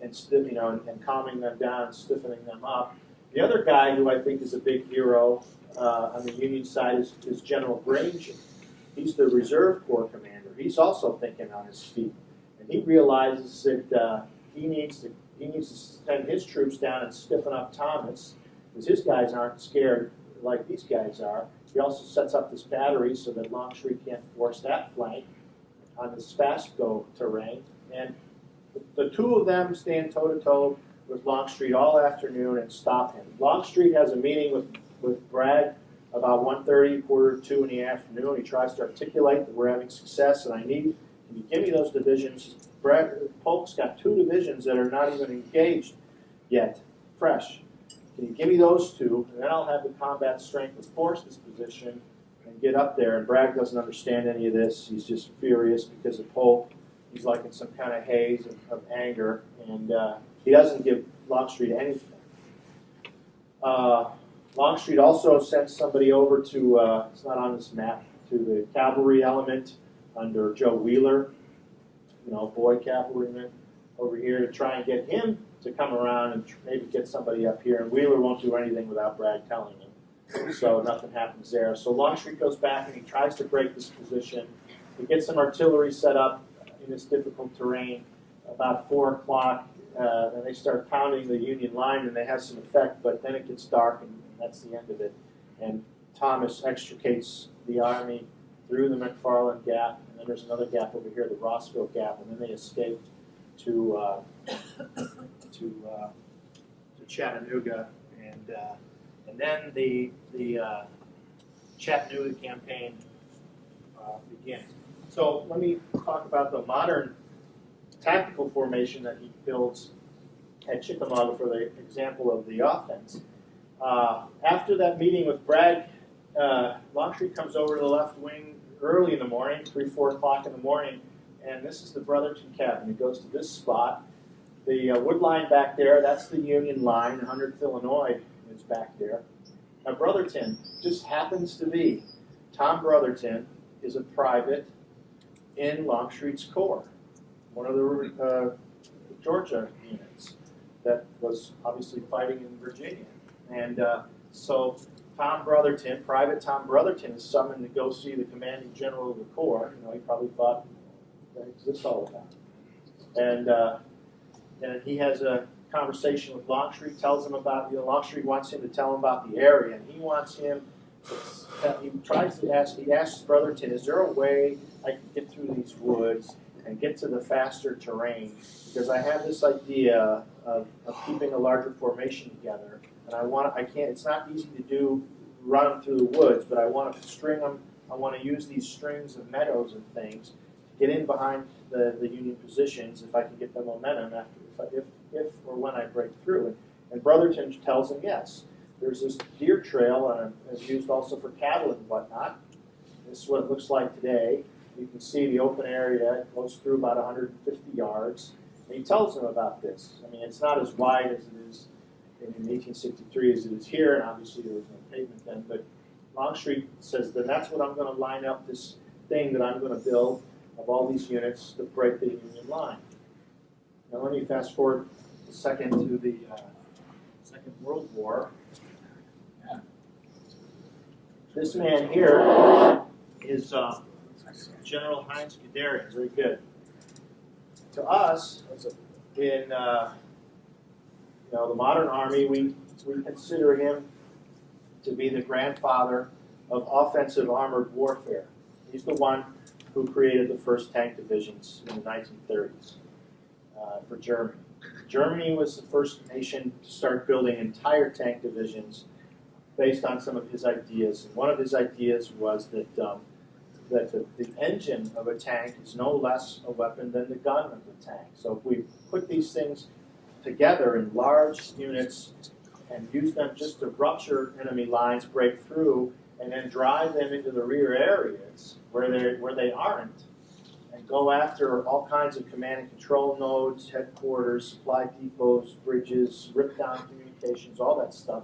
calming them down and stiffening them up. The other guy who I think is a big hero on the Union side is General Granger. He's the Reserve Corps commander. He's also thinking on his feet, and he realizes that he needs to send his troops down and stiffen up Thomas, because his guys aren't scared like these guys are. He also sets up this battery so that Longstreet can't force that flank on this fast-go terrain. And the two of them stand toe-to-toe with Longstreet all afternoon and stop him. Longstreet has a meeting with Bragg about 1:30, 1:45 in the afternoon. He tries to articulate that we're having success, and can you give me those divisions? Polk's got 2 divisions that are not even engaged yet, fresh. Can you give me those 2, and then I'll have the combat strength to force this position and get up there. And Bragg doesn't understand any of this. He's just furious because of Polk. He's like in some kind of haze of anger, and he doesn't give Longstreet anything. Longstreet also sent somebody over to, it's not on this map, to the cavalry element under Joe Wheeler, boy cavalryman over here, to try and get him to come around and maybe get somebody up here. And Wheeler won't do anything without Bragg telling him. So nothing happens there. So Longstreet goes back and he tries to break this position. He gets some artillery set up in this difficult terrain about 4 o'clock. And they start pounding the Union line, and they have some effect, but then it gets dark, and that's the end of it. And Thomas extricates the army through the McFarland Gap, and then there's another gap over here, the Rossville Gap, and then they escape to Chattanooga, and then the Chattanooga campaign begins. So let me talk about the modern tactical formation that he builds at Chickamauga for the example of the offense. After that meeting with Bragg, Longstreet comes over to the left wing early in the morning, 3, 4 o'clock in the morning, and this is the Brotherton Cabinet. It goes to this spot. The wood line back there, that's the Union line. 100th Illinois is back there. Now Brotherton just happens to be, Tom Brotherton is a private in Longstreet's Corps, one of the Georgia units that was obviously fighting in Virginia. And so Tom Brotherton, Private Tom Brotherton, is summoned to go see the commanding general of the Corps. He probably thought, what's this all about? And he has a conversation with Longstreet, tells him about, Longstreet wants him to tell him about the area, and he wants him, he asks Brotherton, is there a way I can get through these woods and get to the faster terrain? Because I have this idea of keeping a larger formation together, and it's not easy to do, run them through the woods, but I want to string them, I want to use these strings of meadows and things to get in behind the Union positions if I can get the momentum if or when I break through. And Brotherton tells him yes. There's this deer trail, and it's used also for cattle and whatnot. This is what it looks like today. You can see the open area. It goes through about 150 yards. And he tells them about this. I mean, it's not as wide as it is in 1863 as it is here, and obviously there was no pavement then. But Longstreet says, then that's what I'm going to line up, this thing that I'm going to build of all these units to break the Union line. Now let me fast forward a second to the Second World War. This man here is General Heinz Guderian. Very good. To us, in the modern Army, we consider him to be the grandfather of offensive armored warfare. He's the one who created the first tank divisions in the 1930s for Germany. Germany was the first nation to start building entire tank divisions based on some of his ideas. And one of his ideas was that the engine of a tank is no less a weapon than the gun of the tank. So if we put these things together in large units and use them just to rupture enemy lines, break through, and then drive them into the rear areas where they aren't, and go after all kinds of command and control nodes, headquarters, supply depots, bridges, rip down communications communications, all that stuff.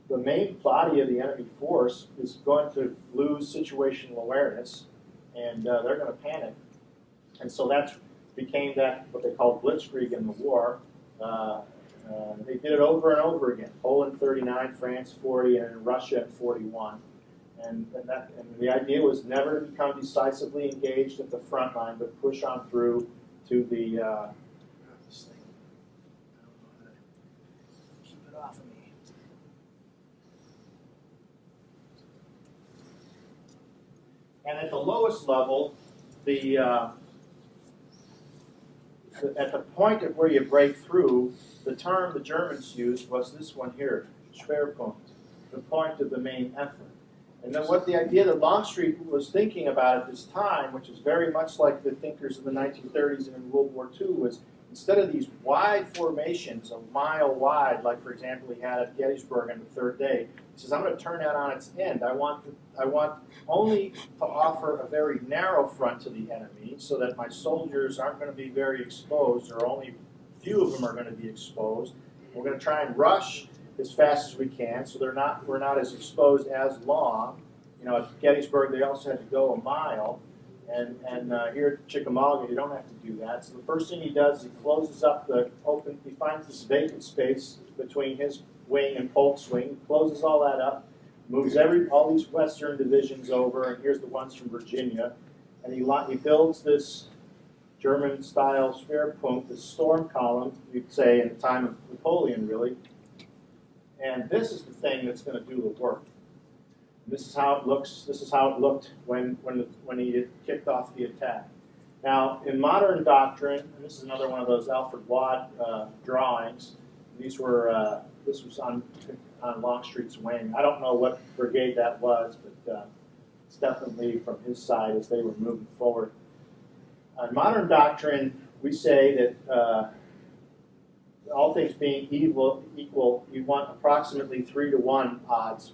The main body of the enemy force is going to lose situational awareness, and they're going to panic. And so that became what they called blitzkrieg in the war. They did it over and over again. Poland 39, France 40, and Russia 41. And the idea was never to become decisively engaged at the front line, but push on through to the. This thing. I don't know how to keep it off of me. And at the lowest level, at the point of where you break through, the term the Germans used was this one here, Schwerpunkt, the point of the main effort. And then what the idea that Longstreet was thinking about at this time, which is very much like the thinkers in the 1930s and in World War II, was instead of these wide formations, a mile wide, like for example he had at Gettysburg on the third day, he says, I'm going to turn that on its end. I want only to offer a very narrow front to the enemy so that my soldiers aren't going to be very exposed, or only few of them are going to be exposed. We're going to try and rush as fast as we can, so we're not as exposed as long. You know, at Gettysburg they also had to go a mile, and here at Chickamauga you don't have to do that. So the first thing he does is he closes up he finds this vacant space between his wing and Polk's wing, he closes all that up, moves all these western divisions over, and here's the ones from Virginia, and he builds this German-style Schwerpunkt, this storm column, you'd say, in the time of Napoleon, really. And this is the thing that's going to do the work. This is how it looks. This is how it looked when he kicked off the attack. Now, in modern doctrine, and this is another one of those Alfred Watt drawings. This was on Longstreet's wing. I don't know what brigade that was, but it's definitely from his side as they were moving forward. In modern doctrine, we say that all things being equal, you want approximately 3-to-1 odds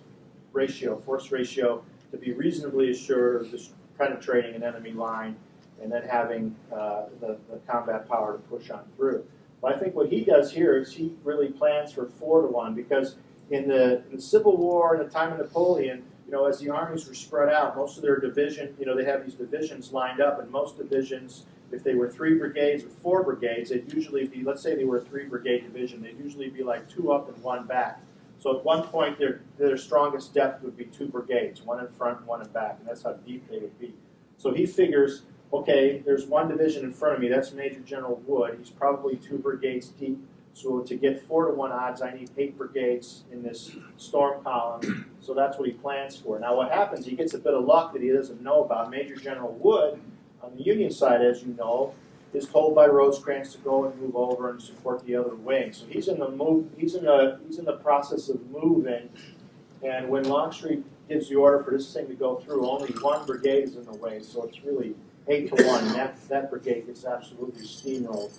ratio, force ratio, to be reasonably assured of just penetrating an enemy line and then having the combat power to push on through. But I think what he does here is he really plans for 4-to-1, because in the Civil War and the time of Napoleon, you know, as the armies were spread out, most of their division, you know, they have these divisions lined up, and most divisions, if they were 3 brigades or 4 brigades, they'd usually be, let's say they were a 3-brigade division, they'd usually be like 2 up and 1 back. So at one point, their strongest depth would be 2 brigades, 1 in front and 1 in back, and that's how deep they would be. So he figures, okay, there's 1 division in front of me, that's Major General Wood, he's probably 2 brigades deep. So to get 4-to-1 odds, I need 8 brigades in this storm column. So that's what he plans for. Now what happens, he gets a bit of luck that he doesn't know about. Major General Wood, on the Union side, as you know, is told by Rosecrans to go and move over and support the other wing. So he's in the process of moving, and when Longstreet gives the order for this thing to go through, only 1 brigade is in the way. So it's really 8-to-1, and that brigade gets absolutely steamrolled.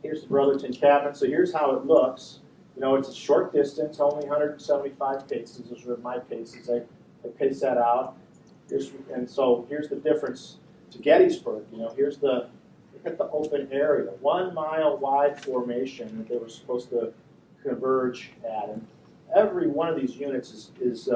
Here's the Brotherton Cabinet. So here's how it looks. You know, it's a short distance, only 175 paces. Those are my paces. I pace that out. And so here's the difference to Gettysburg. You know, look at the open area. 1 mile wide formation that they were supposed to converge at. And every one of these units is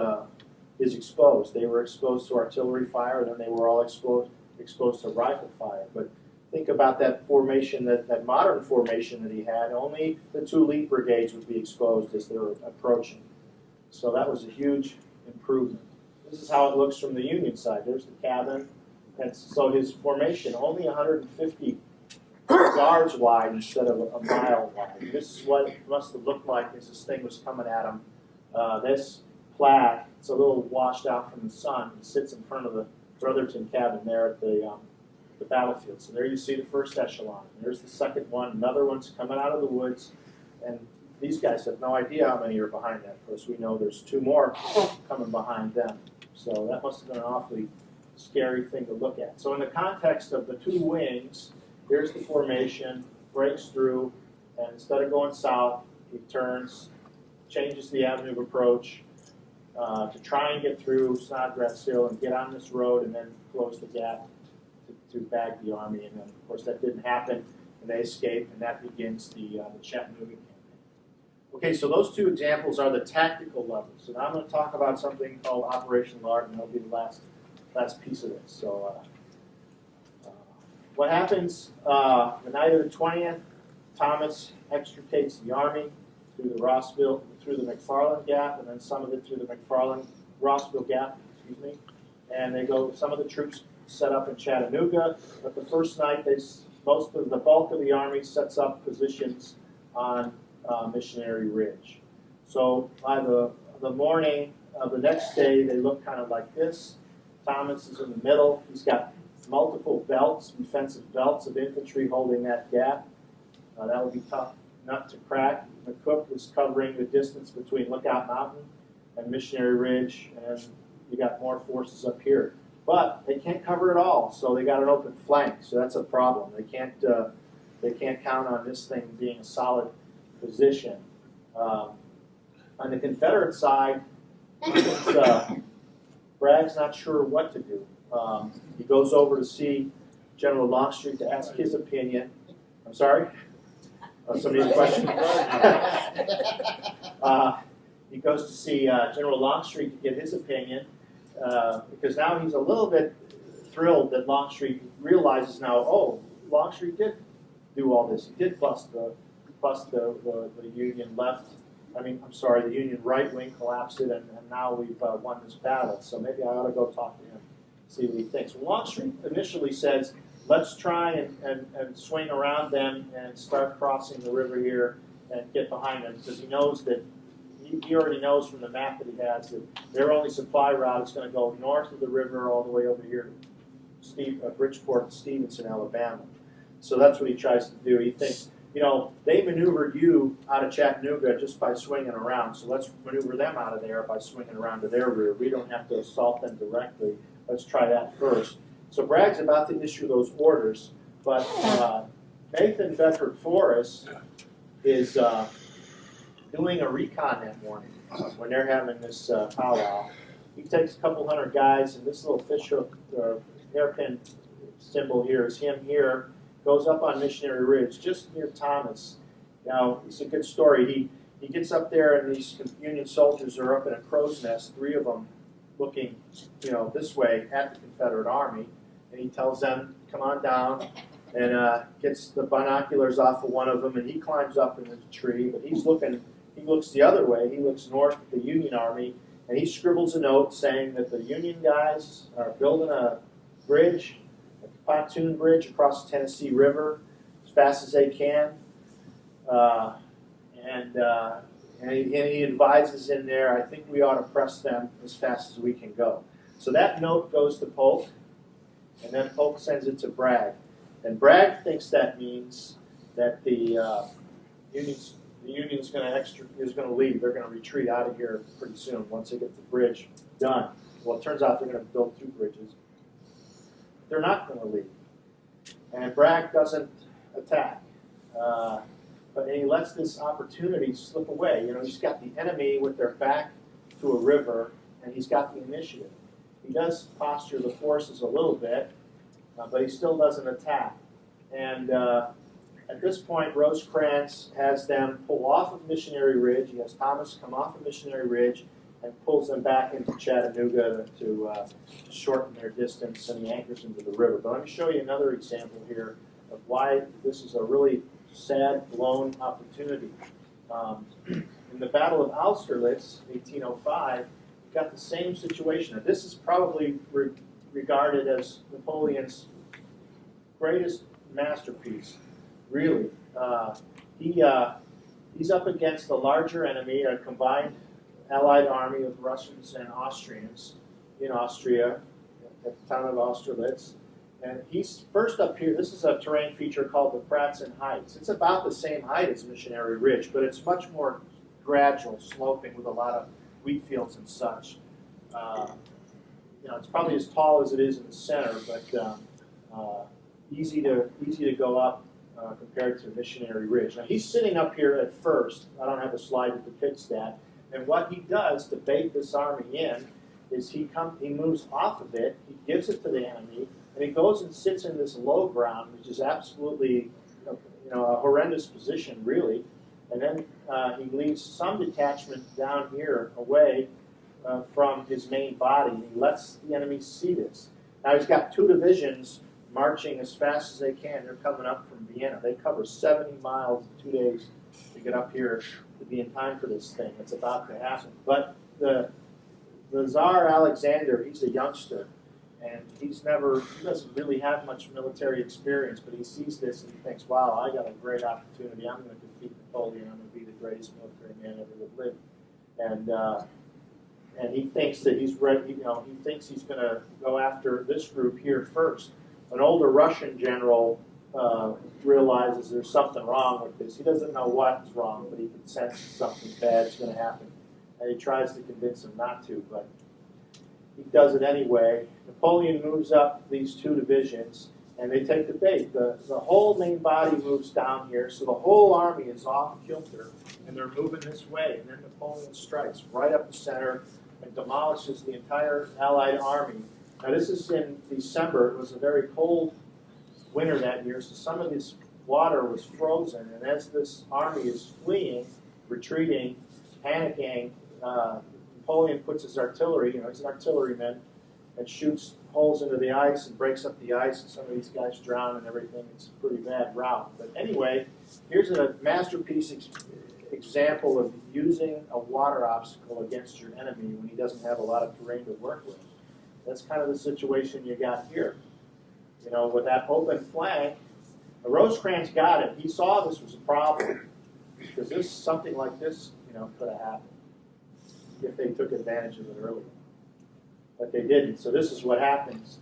exposed. They were exposed to artillery fire, and then they were all exposed to rifle fire. But think about that formation, that modern formation that he had. Only the 2 lead brigades would be exposed as they were approaching. So that was a huge improvement. This is how it looks from the Union side. There's the cabin. And so his formation, only 150 yards wide instead of a mile wide. This is what it must have looked like as this thing was coming at him. This plaque, it's a little washed out from the sun. It sits in front of the Brotherton Cabinet there at the battlefield. So there you see the first echelon. There's the second one. Another one's coming out of the woods. And these guys have no idea how many are behind that. Of course, we know there's 2 more coming behind them. So that must have been an awfully scary thing to look at. So in the context of the 2 wings, here's the formation, breaks through, and instead of going south, he turns, changes the avenue of approach to try and get through Snodgrass Hill and get on this road and then close the gap to bag the army. And then, of course, that didn't happen, and they escaped, and that begins the Chattanooga campaign. Okay, so those two examples are the tactical levels. And I'm going to talk about something called operational art, and that'll be the last piece of this. So what happens the night of the 20th, Thomas extricates the army through the McFarland Gap, and then some of it through the Rossville Gap, and they go, some of the troops set up in Chattanooga, but the first night the bulk of the army sets up positions on Missionary Ridge. So by the morning of the next day, they look kind of like this. Thomas is in the middle. He's got multiple belts, defensive belts of infantry holding that gap. That would be tough nut to crack. McCook was covering the distance between Lookout Mountain and Missionary Ridge, and you got more forces up here. But they can't cover it all, so they got an open flank. So that's a problem. They can't count on this thing being a solid position. On the Confederate side, Bragg's not sure what to do. He goes over to see General Longstreet to ask his opinion. I'm sorry? Somebody has a question? He goes to see General Longstreet to get his opinion because now he's a little bit thrilled that Longstreet realizes now, oh, Longstreet did do all this. He did bust the Union left. The Union right wing collapsed it, and now we've won this battle. So maybe I ought to go talk to him, see what he thinks. Well, Longstreet initially says, let's try and swing around them and start crossing the river here and get behind them, because he knows that he already knows from the map that he has that their only supply route is going to go north of the river all the way over here to Bridgeport and Stevenson, Alabama. So that's what he tries to do. He thinks, they maneuvered you out of Chattanooga just by swinging around, so let's maneuver them out of there by swinging around to their rear. We don't have to assault them directly. Let's try that first. So Bragg's about to issue those orders, but Nathan Bedford Forrest is doing a recon that morning when they're having this powwow. He takes a couple hundred guys, and this little fishhook hairpin symbol here is him here. Goes up on Missionary Ridge, just near Thomas. Now, it's a good story. He gets up there, and these Union soldiers are up in a crow's nest, 3 of them looking, this way at the Confederate Army, and he tells them, come on down, and gets the binoculars off of one of them, and he climbs up in the tree, but he looks the other way. He looks north at the Union Army, and he scribbles a note saying that the Union guys are building a bridge, pontoon bridge across the Tennessee River as fast as they can, and he advises in there, I think we ought to press them as fast as we can go. So that note goes to Polk, and then Polk sends it to Bragg, and Bragg thinks that means that the Union's going to leave. They're going to retreat out of here pretty soon once they get the bridge done. Well, it turns out they're going to build 2 bridges. They're not going to leave. And Bragg doesn't attack. But he lets this opportunity slip away. He's got the enemy with their back to a river, and he's got the initiative. He does posture the forces a little bit, but he still doesn't attack. And at this point, Rosecrans has them pull off of Missionary Ridge. He has Thomas come off of Missionary Ridge and pulls them back into Chattanooga to shorten their distance, and he anchors into the river. But let me show you another example here of why this is a really sad, blown opportunity. In the Battle of Austerlitz, 1805, you got the same situation. Now, this is probably regarded as Napoleon's greatest masterpiece, really. He's up against the larger enemy, a combined Allied army of Russians and Austrians in Austria at the town of Austerlitz. And he's first up here. This is a terrain feature called the Pratzen Heights. It's about the same height as Missionary Ridge, but it's much more gradual, sloping with a lot of wheat fields and such. It's probably as tall as it is in the center, but easy to go up compared to Missionary Ridge. Now he's sitting up here at first. I don't have a slide that depicts that. And what he does to bait this army in is he moves off of it, he gives it to the enemy, and he goes and sits in this low ground, which is absolutely a horrendous position, really. And then he leaves some detachment down here away from his main body, and he lets the enemy see this. Now he's got 2 divisions marching as fast as they can. They're coming up from Vienna. They cover 70 miles in 2 days to get up here to be in time for this thing. It's about to happen. But the Tsar Alexander, he's a youngster, and he doesn't really have much military experience, but he sees this and he thinks, wow, I got a great opportunity. I'm going to defeat Napoleon. I'm going to be the greatest military man ever that lived. And he thinks that he's ready, he thinks he's going to go after this group here first. An older Russian general realizes there's something wrong with this. He doesn't know what's wrong, but he can sense something bad is going to happen. And he tries to convince him not to, but he does it anyway. Napoleon moves up these 2 divisions, and they take the bait. The whole main body moves down here, so the whole army is off kilter, and they're moving this way. And then Napoleon strikes right up the center and demolishes the entire Allied army. Now this is in December. It was a very cold winter that year, so some of this water was frozen. And as this army is fleeing, retreating, panicking, Napoleon puts his artillery, he's an artilleryman, and shoots holes into the ice and breaks up the ice, and some of these guys drown and everything. It's a pretty bad rout. But anyway, here's a masterpiece example of using a water obstacle against your enemy when he doesn't have a lot of terrain to work with. That's kind of the situation you got here. With that open flank, Rosecrans got it. He saw this was a problem because something like this, could have happened if they took advantage of it earlier. But they didn't. So this is what happens.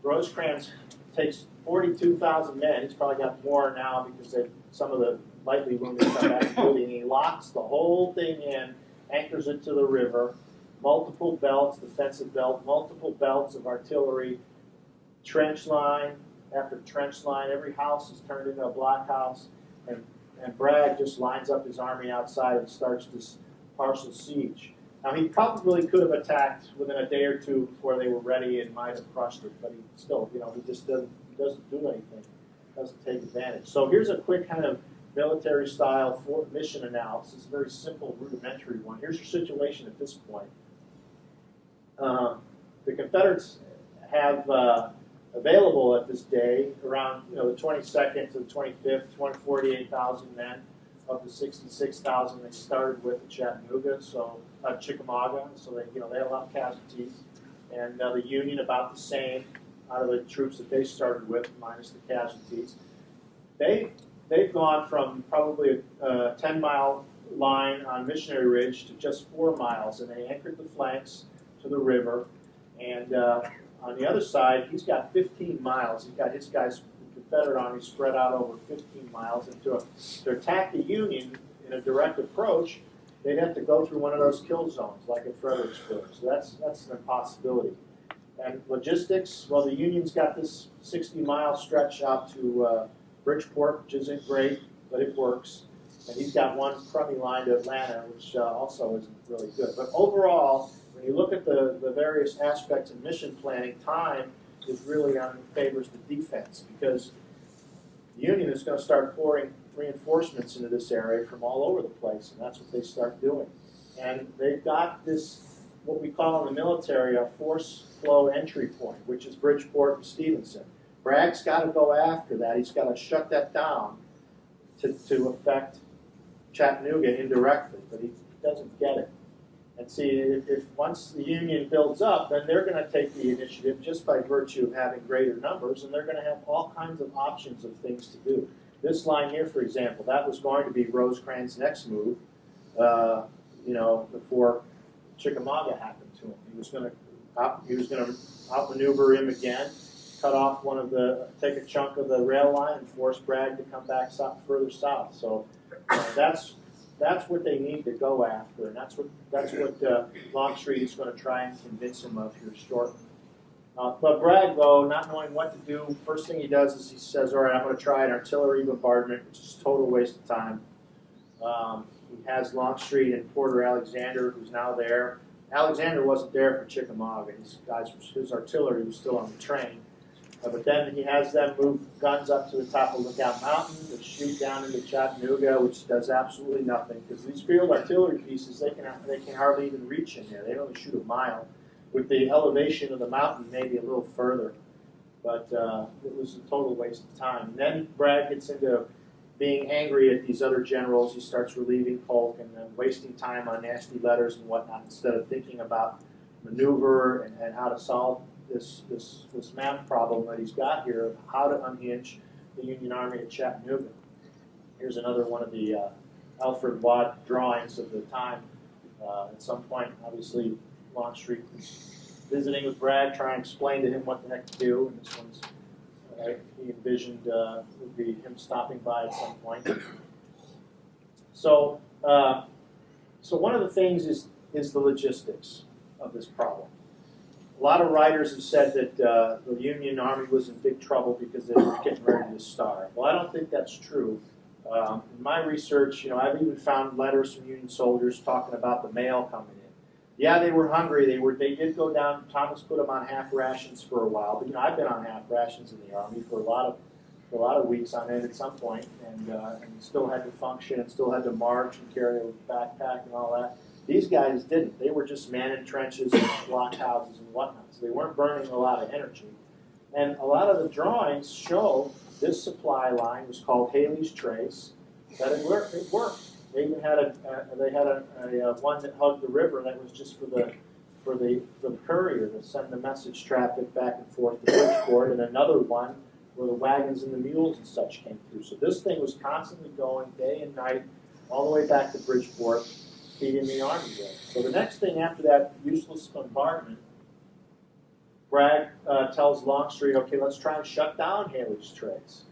Rosecrans takes 42,000 men. He's probably got more now because some of the lightly wounded come back and he locks the whole thing in, anchors it to the river, multiple belts, defensive belt, multiple belts of artillery, trench line after trench line. Every house is turned into a blockhouse, and Bragg just lines up his army outside and starts this partial siege. Now he probably could have attacked within a day or 2 before they were ready and might have crushed it, but he still, he just doesn't do anything, doesn't take advantage. So here's a quick kind of military-style mission analysis, a very simple, rudimentary one. Here's your situation at this point. The Confederates have available at this day around the 22nd to the 25th, 48,000 men of the 66,000 they started with at Chattanooga, so Chickamauga. So they had a lot of casualties, and the Union about the same out of the troops that they started with, minus the casualties. They've gone from probably a 10-mile line on Missionary Ridge to just 4 miles, and they anchored the flanks to the river. And on the other side, he's got 15 miles. He's got his guys, the Confederate army, spread out over 15 miles. And to attack the Union in a direct approach, they'd have to go through one of those kill zones, like at Fredericksburg. So that's an impossibility. And logistics, well, the Union's got this 60-mile stretch out to Bridgeport, which isn't great, but it works. And he's got one crummy line to Atlanta, which also isn't really good. But overall, when you look at the various aspects of mission planning, time is really favors the defense, because the Union is going to start pouring reinforcements into this area from all over the place, and that's what they start doing. And they've got this, what we call in the military, a force flow entry point, which is Bridgeport and Stevenson. Bragg's got to go after that. He's got to shut that down to affect Chattanooga indirectly, but he doesn't get it. And see, if once the Union builds up, then they're going to take the initiative just by virtue of having greater numbers, and they're going to have all kinds of options of things to do. This line here, for example, that was going to be Rosecrans' next move, before Chickamauga happened to him. He was going to outmaneuver him again, take a chunk of the rail line, and force Bragg to come back further south. So that's what they need to go after, and that's what Longstreet is going to try and convince him of here shortly. But Bragg, though, not knowing what to do, first thing he does is he says, all right, I'm going to try an artillery bombardment, which is a total waste of time. He has Longstreet and Porter Alexander, who's now there. Alexander wasn't there for Chickamauga. His artillery was still on the train. But then he has them move guns up to the top of Lookout Mountain to shoot down into Chattanooga, which does absolutely nothing because these field artillery pieces they can hardly even reach in there. They only shoot a mile. With the elevation of the mountain, maybe a little further, but it was a total waste of time. And then Bragg gets into being angry at these other generals. He starts relieving Polk and then wasting time on nasty letters and whatnot instead of thinking about maneuver and how to solve this math problem that he's got here of how to unhinge the Union Army at Chattanooga. Here's another one of the Alfred Watt drawings of the time. At some point, obviously, Longstreet was visiting with Bragg, trying to explain to him what the heck to do, and this one's he envisioned would be him stopping by at some point. So, so one of the things is the logistics of this problem. A lot of writers have said that the Union Army was in big trouble because they were getting ready to starve. Well, I don't think that's true. In my research, I've even found letters from Union soldiers talking about the mail coming in. Yeah, they were hungry. They did go down. Thomas put them on half rations for a while. But I've been on half rations in the Army for a lot of weeks on end at some point, and still had to function and still had to march and carry a backpack and all that. These guys didn't. They were just manning trenches and blockhouses and whatnot. So they weren't burning a lot of energy. And a lot of the drawings show this supply line was called Haley's Trace. That it worked. They even had a one that hugged the river that was just for the courier to send the message traffic back and forth to Bridgeport, and another one where the wagons and the mules and such came through. So this thing was constantly going day and night all the way back to Bridgeport, feeding the Army there. So the next thing after that useless bombardment, Bragg tells Longstreet, okay, let's try and shut down Haley's Trace.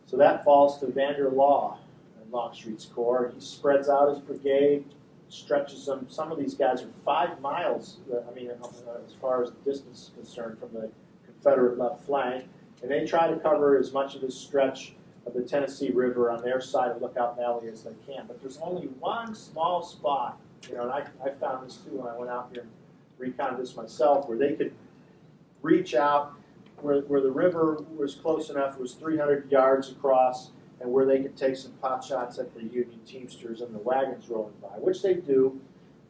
So that falls to Vanderlaw and Longstreet's corps. He spreads out his brigade, stretches them. Some of these guys are 5 miles, as far as the distance is concerned, from the Confederate left flank. And they try to cover as much of this stretch of the Tennessee River on their side of Lookout Valley as they can. But there's only one small spot, and I found this too when I went out here and reconned this myself, where they could reach out, where the river was close enough, it was 300 yards across, and where they could take some pot shots at the Union Teamsters and the wagons rolling by, which they do.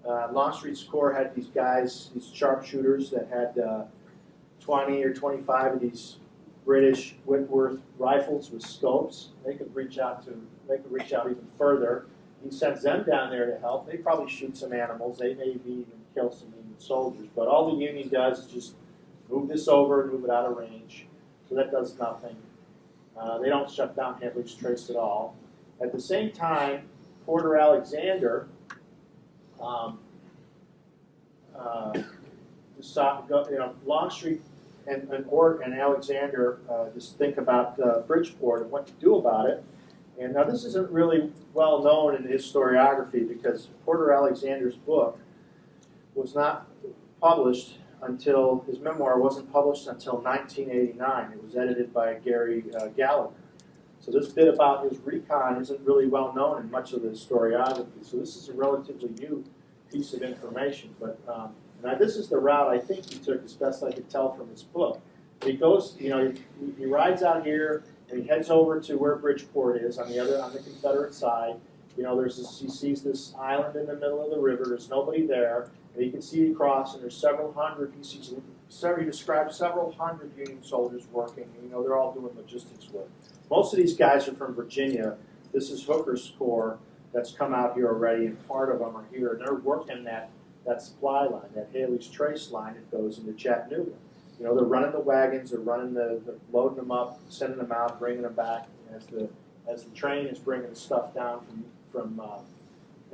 Longstreet's corps had these guys, these sharpshooters that had 20 or 25 of these British Whitworth rifles with scopes. They could reach out even further. He sends them down there to help. They probably shoot some animals. They maybe even kill some Union soldiers. But all the Union does is just move this over and move it out of range. So that does nothing. They don't shut down Haley's Trace at all. At the same time, Porter Alexander Longstreet and Alexander just think about Bridgeport and what to do about it. And now this isn't really well known in historiography because Porter Alexander's book was not published until, his memoir wasn't published until 1989. It was edited by Gary Gallagher. So this bit about his recon isn't really well known in much of the historiography. So this is a relatively new piece of information. But now this is the route I think he took, as best I could tell from his book. He goes, he rides out here and he heads over to where Bridgeport is on the Confederate side. He sees this island in the middle of the river. There's nobody there, and he can see across, and there's several hundred. He describes several hundred Union soldiers working. They're all doing logistics work. Most of these guys are from Virginia. This is Hooker's corps that's come out here already, and part of them are here, and they're working that supply line, that Haley's Trace line that goes into Chattanooga. They're running the wagons, they're loading them up, sending them out, bringing them back as the train is bringing the stuff down from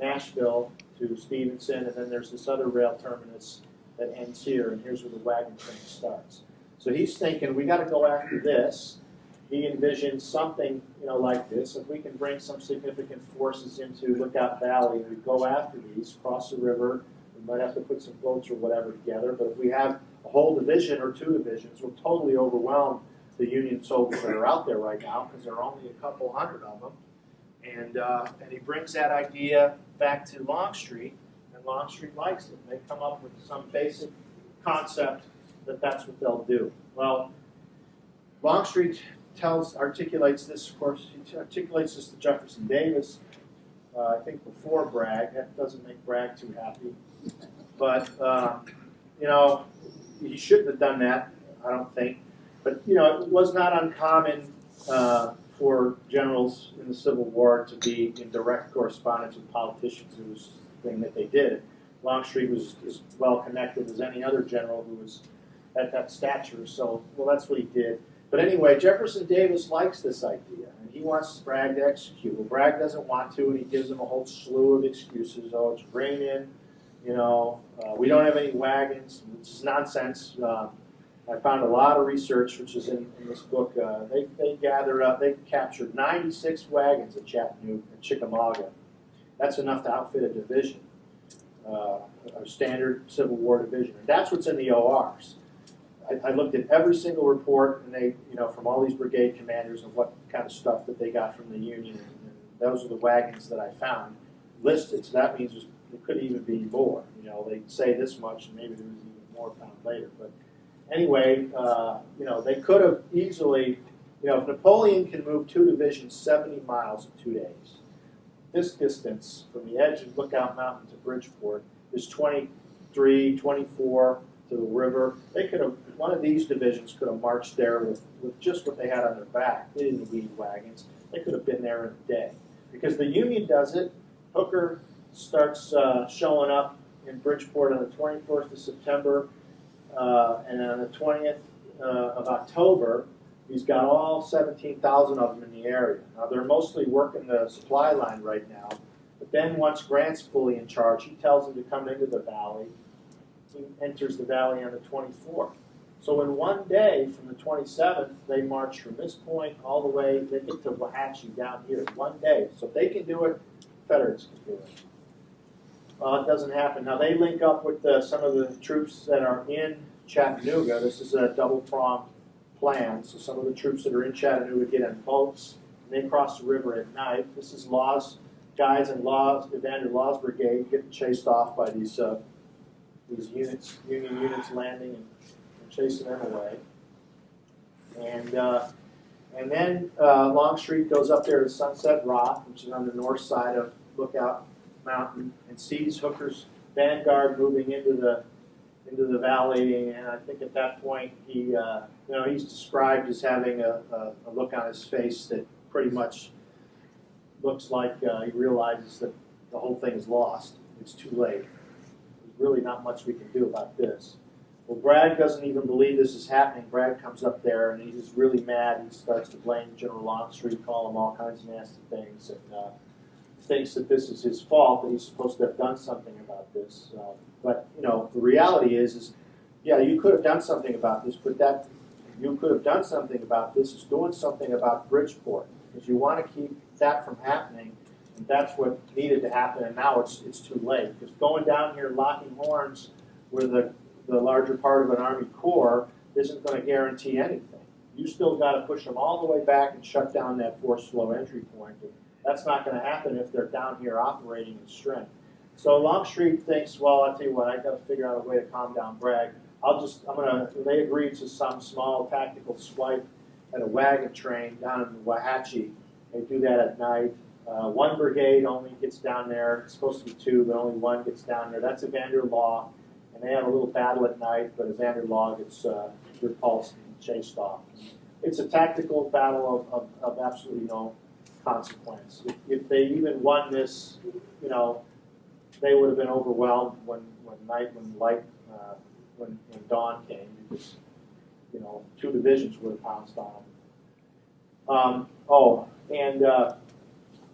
Nashville to Stevenson, and then there's this other rail terminus that ends here, and here's where the wagon train starts. So he's thinking, we got to go after this. He envisions something, like this. If we can bring some significant forces into Lookout Valley, and we go after these, cross the river. We might have to put some boats or whatever together, but if we have a whole division or 2 divisions, we'll totally overwhelm the Union soldiers that are out there right now because there are only a couple hundred of them. And he brings that idea back to Longstreet, and Longstreet likes it. They come up with some basic concept that that's what they'll do. Well, Longstreet articulates this, of course, he articulates this to Jefferson Davis, I think before Bragg. That doesn't make Bragg too happy. But, you know, he shouldn't have done that, I don't think. But, you know, it was not uncommon for generals in the Civil War to be in direct correspondence with politicians. It was the thing that they did. Longstreet was as well connected as any other general who was at that stature. So, well, that's what he did. But anyway, Jefferson Davis likes this idea, and he wants Bragg to execute. Well, Bragg doesn't want to, and he gives him a whole slew of excuses. Oh, it's raining, you know, we don't have any wagons. It's nonsense. I found a lot of research, which is in this book. They captured 96 wagons at Chattanooga, at Chickamauga. That's enough to outfit a division, a standard Civil War division. And that's what's in the ORs. I looked at every single report, and they, you know, from all these brigade commanders and what kind of stuff that they got from the Union. And those are the wagons that I found listed. So that means it could even be more. You know, they say this much, and maybe there was even more found later. But anyway, you know, they could have easily, you know, if Napoleon can move 2 divisions 70 miles in 2 days, this distance from the edge of Lookout Mountain to Bridgeport is 23, 24 to the river. They could have, one of these divisions could have marched there with just what they had on their back. They didn't need wagons. They could have been there in a day. Because the Union does it. Hooker starts showing up in Bridgeport on the 21st of September, and on the 20th of October, he's got all 17,000 of them in the area. Now, they're mostly working the supply line right now, but then once Grant's fully in charge, he tells them to come into the valley. He enters the valley on the 24th. So in one day, from the 27th, they march from this point all the way, they get to Wauhatchie down here, one day. So if they can do it, Confederates can do it. Well, it doesn't happen. Now, they link up with some of the troops that are in Chattanooga. This is a double-pronged plan. So some of the troops that are in Chattanooga get on boats, and they cross the river at night. This is Law's guys and Evander Law's brigade getting chased off by these units, Union units landing and chasing them away. And then Longstreet goes up there to Sunset Rock, which is on the north side of Lookout Mountain, and sees Hooker's vanguard moving into the valley. And I think at that point he, he's described as having a look on his face that pretty much looks like he realizes that the whole thing is lost. It's too late. There's really not much we can do about this. Well, Bragg doesn't even believe this is happening. Bragg comes up there and he's really mad. He starts to blame General Longstreet, call him all kinds of nasty things, and thinks that this is his fault, that he's supposed to have done something about this. But, you know, the reality is, yeah, you could have done something about this, but that you could have done something about this is doing something about Bridgeport, because you want to keep that from happening, and that's what needed to happen, and now it's too late. Because going down here locking horns with the larger part of an Army Corps isn't going to guarantee anything. You still got to push them all the way back and shut down that forced slow entry point. And that's not going to happen if they're down here operating in strength. So Longstreet thinks, well, I'll tell you what, I've got to figure out a way to calm down Bragg. They agreed to some small tactical swipe at a wagon train down in Wauhatchie. They do that at night. One brigade only gets down there. It's supposed to be 2, but only 1 gets down there. That's Evander Law. And they have a little battle at night, but Evander Law gets repulsed and chased off. It's a tactical battle of absolutely no consequence. If they even won this, you know, they would have been overwhelmed when dawn came, because, you know, 2 divisions would have pounced on them.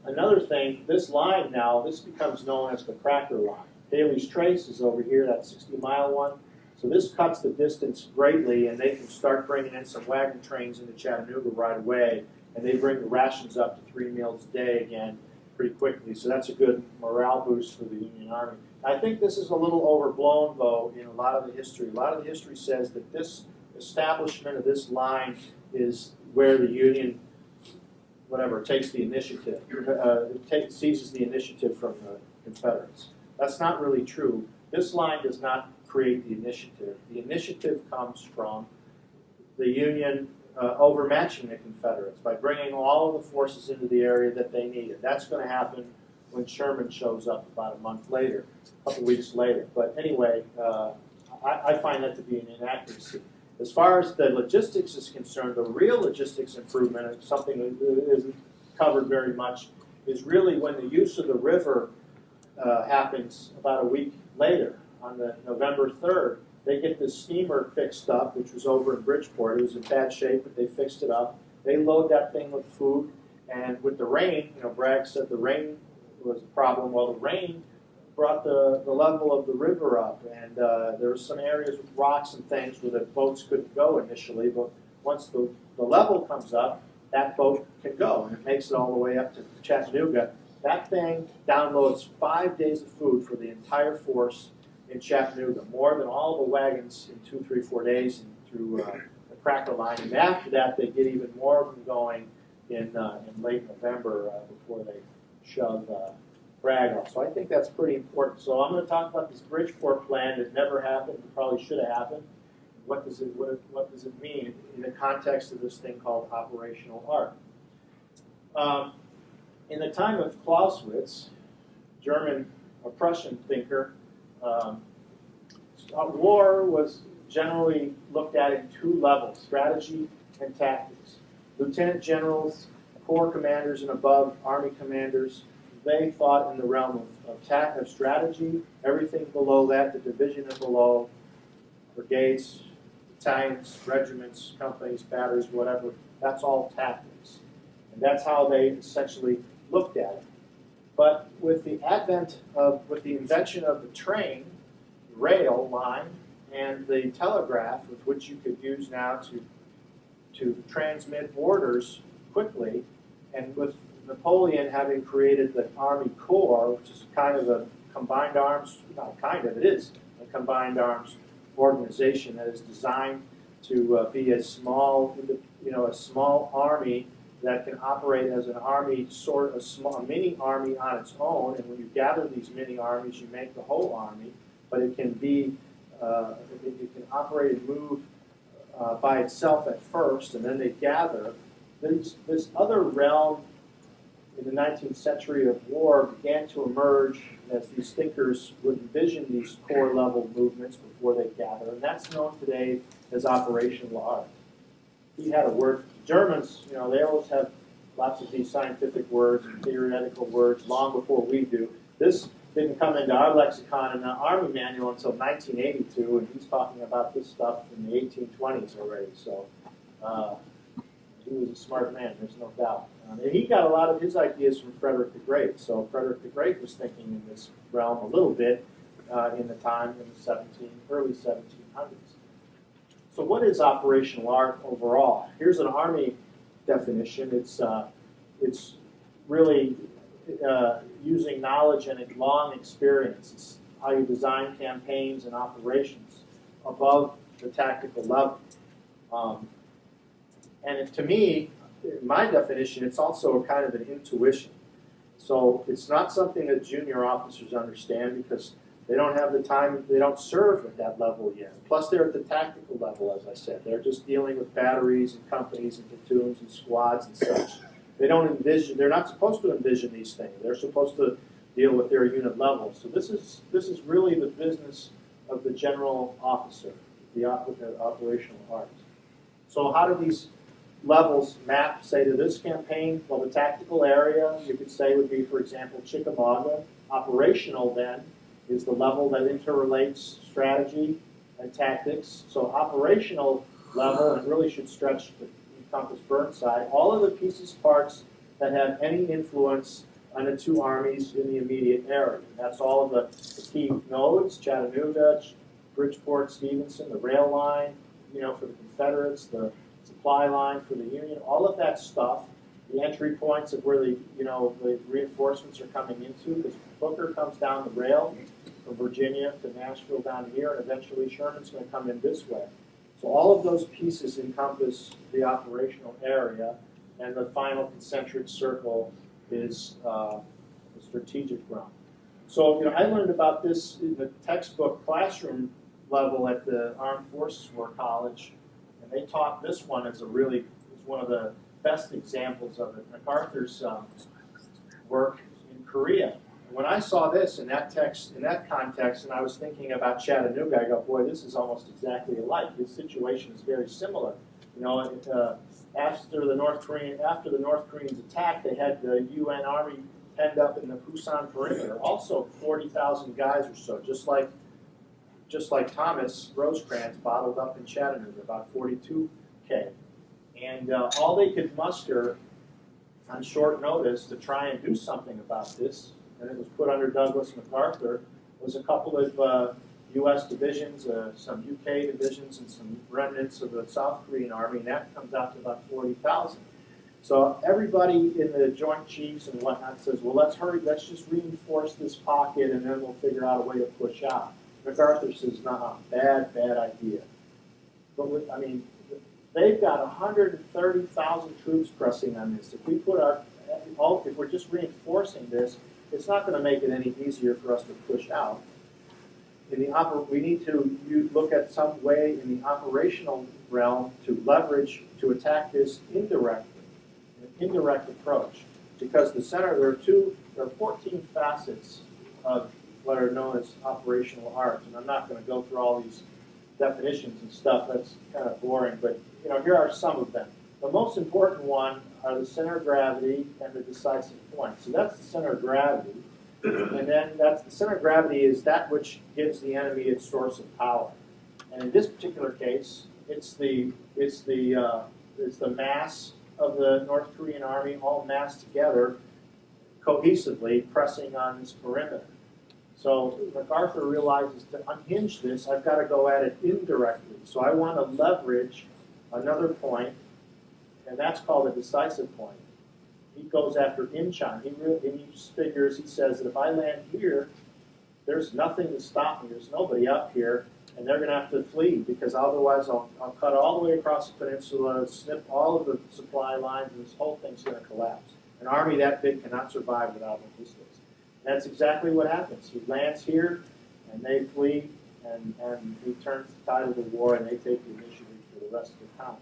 Another thing, this line now, this becomes known as the Cracker Line. Haley's Trace is over here, that 60-mile one. So this cuts the distance greatly, and they can start bringing in some wagon trains into Chattanooga right away, and they bring the rations up to 3 meals a day again pretty quickly. So that's a good morale boost for the Union Army. I think this is a little overblown, though, in a lot of the history. A lot of the history says that this establishment of this line is where the Union, takes the initiative, seizes the initiative from the Confederates. That's not really true. This line does not create the initiative. The initiative comes from the Union overmatching the Confederates by bringing all of the forces into the area that they needed. That's going to happen when Sherman shows up about a month later, a couple weeks later. But anyway, I find that to be an inaccuracy. As far as the logistics is concerned, the real logistics improvement, something that isn't covered very much, is really when the use of the river happens about a week later, on the November 3rd. They get this steamer fixed up, which was over in Bridgeport. It was in bad shape, but they fixed it up. They load that thing with food, and with the rain, Bragg said the rain was a problem. Well, the rain brought the level of the river up, and there were some areas with rocks and things where the boats couldn't go initially, but once the level comes up, that boat can go, and it makes it all the way up to Chattanooga. That thing downloads 5 days of food for the entire force in Chattanooga, more than all the wagons in 2, 3, 4 days through the Cracker Line. And after that, they get even more of them going in late November before they shove Bragg off. So I think that's pretty important. So I'm going to talk about this Bridgeport plan that never happened, that probably should have happened. What does it mean in the context of this thing called operational art? In the time of Clausewitz, German or Prussian thinker, war was generally looked at in two levels, strategy and tactics. Lieutenant generals, corps commanders and above, army commanders, they thought in the realm of strategy. Everything below that, the division and below, brigades, battalions, regiments, companies, batteries, whatever, that's all tactics. And that's how they essentially looked at it. But with the invention of the train, rail line, and the telegraph, with which you could use now to transmit orders quickly, and with Napoleon having created the Army Corps, which is kind of a combined arms, not kind of, it is a combined arms organization that is designed to be a small army that can operate as an army, a mini army on its own. And when you gather these mini armies, you make the whole army. But it can be, it can operate and move by itself at first, and then they gather. This other realm in the 19th century of war began to emerge as these thinkers would envision these corps level movements before they gather, and that's known today as operational art. He had a word. Germans, they always have lots of these scientific words and theoretical words long before we do. This didn't come into our lexicon in the Army manual until 1982, and he's talking about this stuff in the 1820s already. So he was a smart man, there's no doubt. And he got a lot of his ideas from Frederick the Great. So Frederick the Great was thinking in this realm a little bit in the time in the early 1700s. So what is operational art overall? Here's an Army definition. It's really using knowledge and a long experience. It's how you design campaigns and operations above the tactical level. And to me, in my definition, it's also a kind of an intuition. So it's not something that junior officers understand because they don't have the time, they don't serve at that level yet. Plus they're at the tactical level, as I said. They're just dealing with batteries and companies and platoons and squads and such. They're not supposed to envision these things. They're supposed to deal with their unit level. So this is really the business of the general officer, the operational art. So how do these levels map, say, to this campaign? Well, the tactical area, you could say, would be, for example, Chickamauga. Operational, then, is the level that interrelates strategy and tactics. So operational level, and really should stretch to encompass Burnside, all of the pieces, parts that have any influence on the two armies in the immediate area. And that's all of the key nodes, Chattanooga, Bridgeport, Stevenson, the rail line, for the Confederates, the supply line for the Union, all of that stuff, the entry points of where the reinforcements are coming into, because Booker comes down the rail from Virginia to Nashville down here, and eventually Sherman's going to come in this way. So all of those pieces encompass the operational area, and the final concentric circle is the strategic realm. So I learned about this in the textbook classroom level at the Armed Forces War College in And they taught this one as one of the best examples of it. MacArthur's work in Korea. And when I saw this in that context, and I was thinking about Chattanooga, I go, boy, this is almost exactly alike. This situation is very similar. You know, after the North Koreans attacked, they had the UN Army penned up in the Pusan perimeter. Also, 40,000 guys or so, just like Thomas Rosecrans bottled up in Chattanooga, about 42K. And all they could muster on short notice to try and do something about this, and it was put under Douglas MacArthur, was a couple of U.S. divisions, some UK divisions, and some remnants of the South Korean Army, and that comes out to about 40,000. So everybody in the Joint Chiefs and whatnot says, well, let's hurry, let's just reinforce this pocket, and then we'll figure out a way to push out. MacArthur says, nah, bad idea. But I mean, they've got 130,000 troops pressing on this. If we're just reinforcing this, it's not going to make it any easier for us to push out. We need to look at some way in the operational realm to leverage, to attack this indirectly, an indirect approach. Because there are 14 facets of what are known as operational arts, and I'm not going to go through all these definitions and stuff. That's kind of boring, but you know, here are some of them. The most important one are the center of gravity and the decisive point. So that's the center of gravity. And then the center of gravity is that which gives the enemy its source of power. And in this particular case, it's the mass of the North Korean army all massed together cohesively pressing on this perimeter. So MacArthur realizes to unhinge this, I've got to go at it indirectly. So I want to leverage another point, and that's called a decisive point. He goes after Incheon. He just figures, he says that if I land here, there's nothing to stop me. There's nobody up here, and they're going to have to flee because otherwise I'll cut all the way across the peninsula, snip all of the supply lines, and this whole thing's going to collapse. An army that big cannot survive without logistics. That's exactly what happens. He lands here, and they flee, and he turns the tide of the war, and they take the initiative for the rest of the time.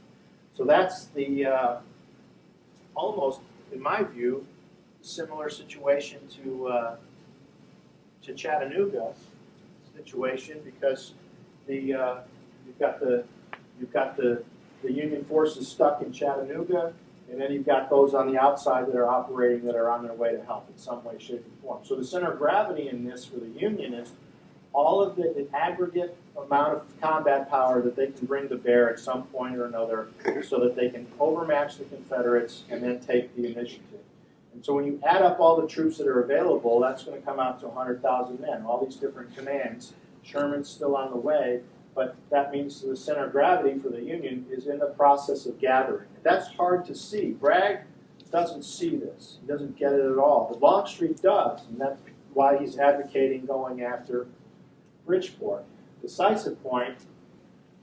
So that's the almost, in my view, similar situation to Chattanooga situation, because you've got the Union forces stuck in Chattanooga, and then you've got those on the outside that are operating, that are on their way to help in some way, shape, and form. So the center of gravity in this for the Union is all of the aggregate amount of combat power that they can bring to bear at some point or another so that they can overmatch the Confederates and then take the initiative. And so when you add up all the troops that are available, that's going to come out to 100,000 men, all these different commands. Sherman's still on the way, but that means the center of gravity for the Union is in the process of gathering. That's hard to see. Bragg doesn't see this. He doesn't get it at all. But Longstreet does, and that's why he's advocating going after Bridgeport. Decisive point,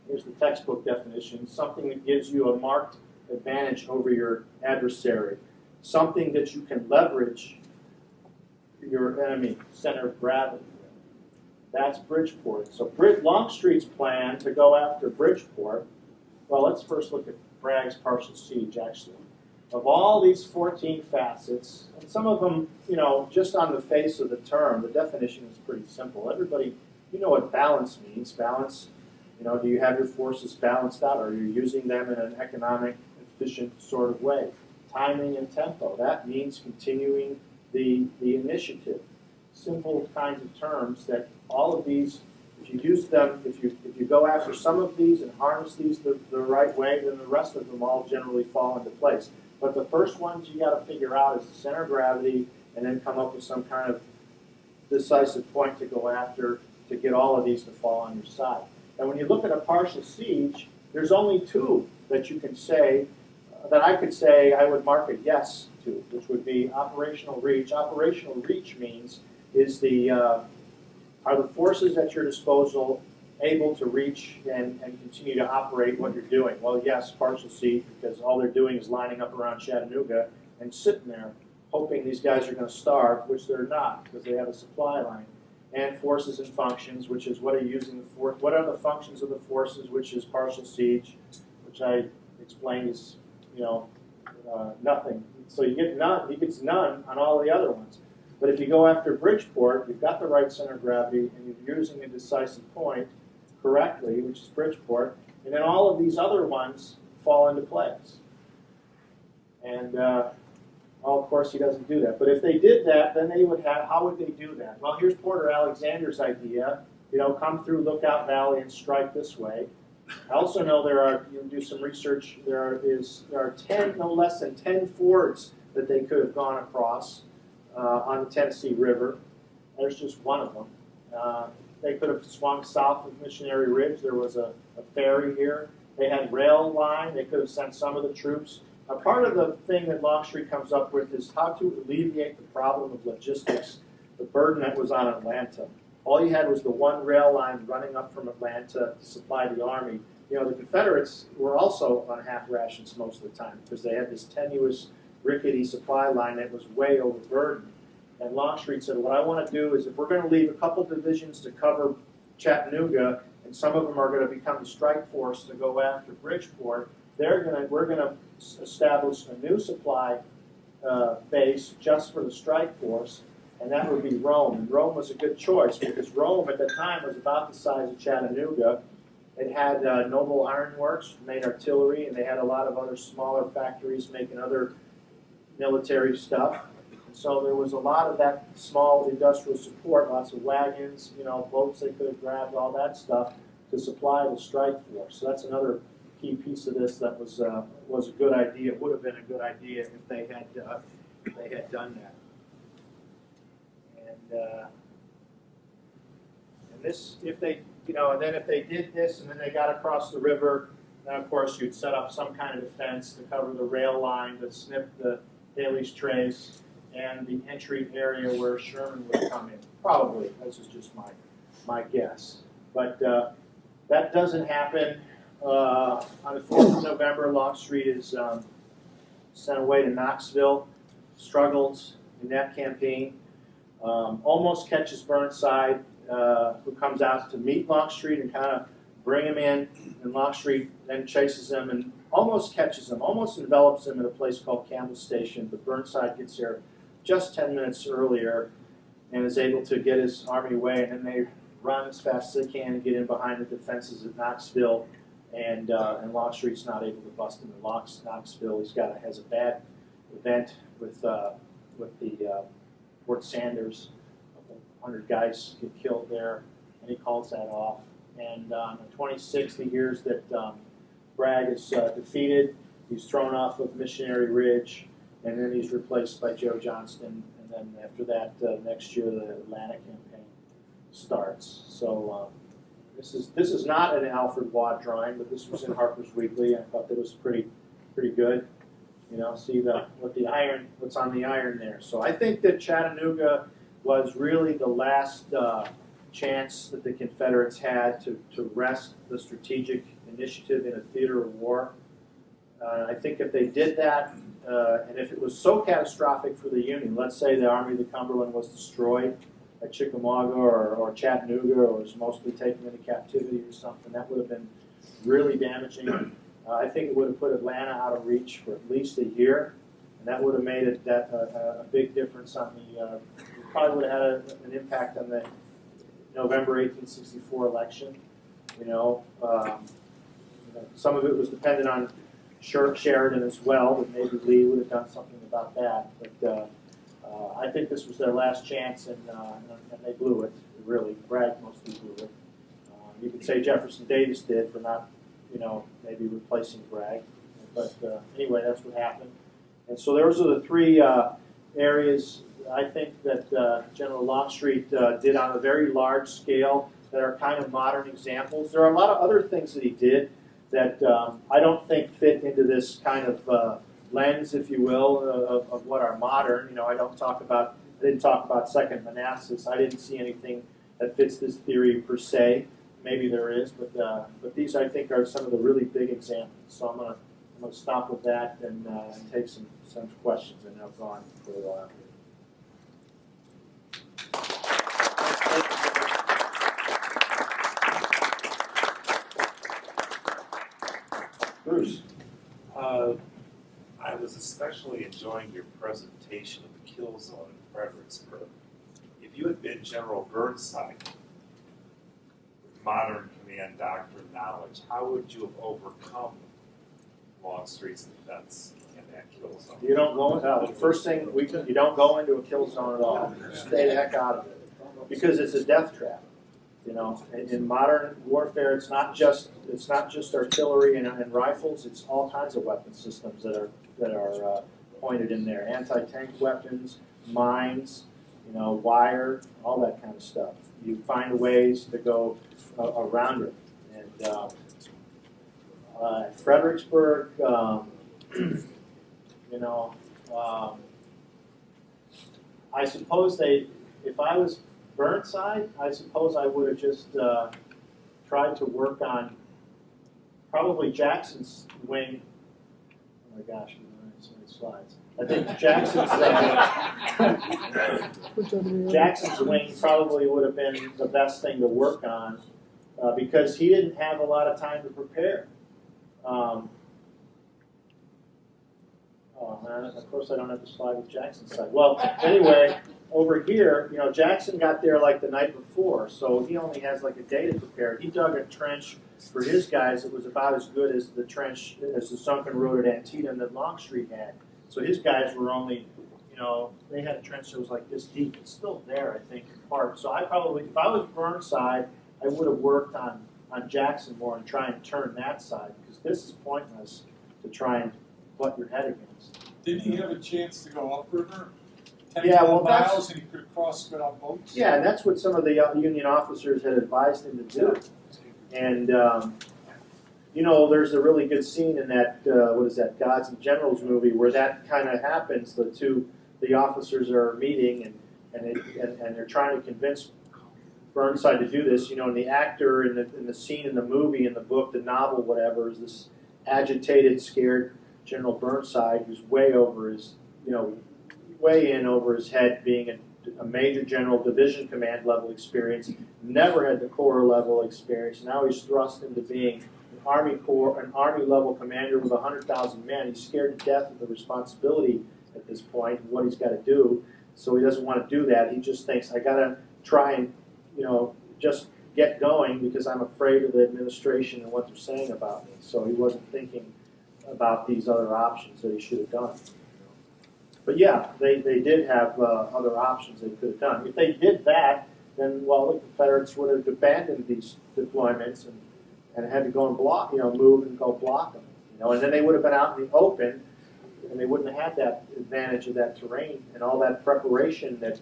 here's the textbook definition, something that gives you a marked advantage over your adversary, something that you can leverage your enemy, center of gravity. That's Bridgeport. So Longstreet's plan to go after Bridgeport, well, let's first look at Bragg's partial siege, actually. Of all these 14 facets, and some of them, you know, just on the face of the term, the definition is pretty simple. Everybody, you know what balance means. Balance, you know, do you have your forces balanced out, or are you using them in an economic, efficient sort of way? Timing and tempo, that means continuing the initiative. Simple kinds of terms that all of these, if you use them, if you go after some of these and harness these the right way, then the rest of them all generally fall into place. But the first ones you got to figure out is the center of gravity, and then come up with some kind of decisive point to go after to get all of these to fall on your side. And when you look at a partial siege, there's only two that you can say, that I could say I would mark a yes to, which would be operational reach. Operational reach means are the forces at your disposal able to reach and continue to operate what you're doing? Well, yes, partial siege, because all they're doing is lining up around Chattanooga and sitting there hoping these guys are going to starve, which they're not, because they have a supply line. And forces and functions, which is what are you using the force? What are the functions of the forces, which is partial siege? which I explained is, nothing. So you get none. He gets none on all the other ones. But if you go after Bridgeport, you've got the right center of gravity, and you're using a decisive point correctly, which is Bridgeport, and then all of these other ones fall into place. And of course, he doesn't do that. But if they did that, then they would have. How would they do that? Well, here's Porter Alexander's idea. Come through Lookout Valley and strike this way. I also know you can do some research. There are 10, no less than 10 fords that they could have gone across on the Tennessee River. There's just one of them. They could have swung south of Missionary Ridge. There was a ferry here. They had rail line. They could have sent some of the troops. A part of the thing that Longstreet comes up with is how to alleviate the problem of logistics, the burden that was on Atlanta. All you had was the one rail line running up from Atlanta to supply the Army. The Confederates were also on half rations most of the time because they had this tenuous, rickety supply line that was way overburdened. And Longstreet said, what I want to do is if we're going to leave a couple divisions to cover Chattanooga, and some of them are going to become the strike force to go after Bridgeport, we're going to establish a new supply base just for the strike force, and that would be Rome. And Rome was a good choice because Rome at the time was about the size of Chattanooga. It had Noble Iron Works, made artillery, and they had a lot of other smaller factories making other military stuff. And so there was a lot of that small industrial support, lots of wagons, boats they could have grabbed, all that stuff to supply the strike force. So that's another key piece of this that was a good idea. It would have been a good idea if they had done that. And this, if they, and then if they did this and then they got across the river, then of course you'd set up some kind of defense to cover the rail line that snipped the Haley's Trace and the entry area where Sherman would come in. Probably. This is just my guess. But that doesn't happen. On the 4th of November, Longstreet is sent away to Knoxville, struggles in that campaign, almost catches Burnside, who comes out to meet Longstreet and kind of bring him in, and Longstreet then chases him and almost catches him, almost envelops him at a place called Campbell Station, but Burnside gets there just 10 minutes earlier and is able to get his army away, and then they run as fast as they can and get in behind the defenses at Knoxville, and Longstreet's not able to bust him in Knoxville. Has a bad event with the Fort Sanders. 100 guys get killed there, and he calls that off. And on the 26th, he hears that Bragg is defeated. He's thrown off of Missionary Ridge, and then he's replaced by Joe Johnston. And then after that, next year, the Atlanta campaign starts. So this is not an Alfred Watt drawing, but this was in Harper's Weekly. I thought that was pretty good. See what's on the iron there. So I think that Chattanooga was really the last chance that the Confederates had to wrest the strategic initiative in a theater of war. I think if they did that, and if it was so catastrophic for the Union, let's say the Army of the Cumberland was destroyed at Chickamauga or Chattanooga, or was mostly taken into captivity or something, that would have been really damaging. I think it would have put Atlanta out of reach for at least a year, and that would have made it a big difference on the. Probably would have had an impact on the November 1864 election. Some of it was dependent on Sheridan as well, but maybe Lee would have done something about that. But I think this was their last chance, and they blew it. Really, Bragg mostly blew it. You could say Jefferson Davis did for not, maybe replacing Bragg. But anyway, that's what happened. And so those are the three areas I think that General Longstreet did on a very large scale that are kind of modern examples. There are a lot of other things that he did that I don't think fit into this kind of lens, if you will, of what are modern. I didn't talk about Second Manassas. I didn't see anything that fits this theory per se. Maybe there is, but these I think are some of the really big examples. So I'm gonna stop with that and take some questions. I know I've gone for a while. Bruce. especially enjoying your presentation of the kill zone in Fredericksburg. If you had been General Burnside, with modern command doctrine knowledge, how would you have overcome Longstreet's defense in that kill zone? You don't go. The first thing you don't go into a kill zone at all. Stay the heck out of it, because it's a death trap. You know, in modern warfare, it's not just artillery and rifles. It's all kinds of weapon systems that are pointed in there. Anti-tank weapons, mines, you know, wire, all that kind of stuff. You find ways to go around it. And Fredericksburg, you know, I suppose if I was Burnside, I suppose I would have just tried to work on probably Jackson's wing. Oh my gosh, so many slides. I think Jackson's wing probably would have been the best thing to work on because he didn't have a lot of time to prepare. Oh man, of course I don't have the slide with Jackson's side. Well, anyway, over here, you know, Jackson got there like the night before, so he only has like a day to prepare. He dug a trench for his guys that was about as good as the sunken road at Antietam that Longstreet had. So his guys were only, you know, they had a trench that was like this deep. It's still there, I think, in part. So I probably, if I was Burnside, I would have worked on Jackson more and try and turn that side, because this is pointless to try and butt your head against. Didn't he have a chance to go upriver? 10 Yeah, well, miles, and he could have crossed it on boats? Yeah, and that's what some of the Union officers had advised him to do. And, you know, there's a really good scene in that, what is that, Gods and Generals movie, where that kind of happens. The officers are meeting, and they're trying to convince Burnside to do this. You know, and the actor in the scene in the movie, in the book, the novel, whatever, is this agitated, scared General Burnside, who's way over his, you know, way in over his head, being a major general, division command level experience, never had the corps level experience. Now he's thrust into being an army level commander with 100,000 men. He's scared to death of the responsibility at this point and what he's got to do. So he doesn't want to do that. He just thinks, I got to try and, you know, just get going because I'm afraid of the administration and what they're saying about me. So he wasn't thinking about these other options that he should have done. But yeah, they did have other options they could have done. If they did that, then, well, the Confederates would have abandoned these deployments and had to go and block, you know, move and go block them. You know, and then they would have been out in the open, and they wouldn't have had that advantage of that terrain and all that preparation that,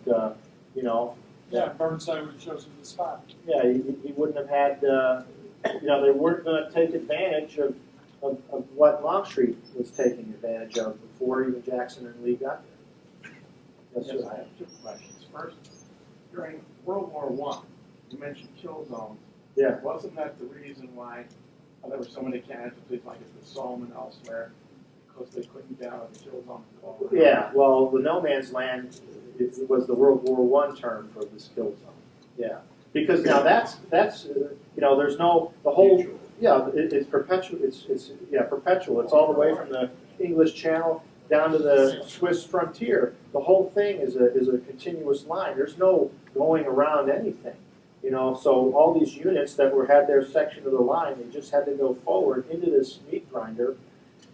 you know. Yeah, Burnside would have chosen the spot. Yeah, he wouldn't have had, you know, they weren't going to take advantage of what Longstreet was taking advantage of before even Jackson and Lee got there. Yes, I have two questions. First, during World War I, you mentioned kill zones. Yeah. Wasn't that the reason why there were so many casualties, like at the Somme and elsewhere, because they couldn't get out of the kill zone? Yeah, well, the no man's land it was the World War I term for this kill zone. Yeah, because now that's you know, there's no the whole. Yeah, it's perpetual. It's perpetual. It's all the way from the English Channel down to the Swiss frontier. The whole thing is a continuous line. There's no going around anything, you know. So all these units that had their section of the line, they just had to go forward into this meat grinder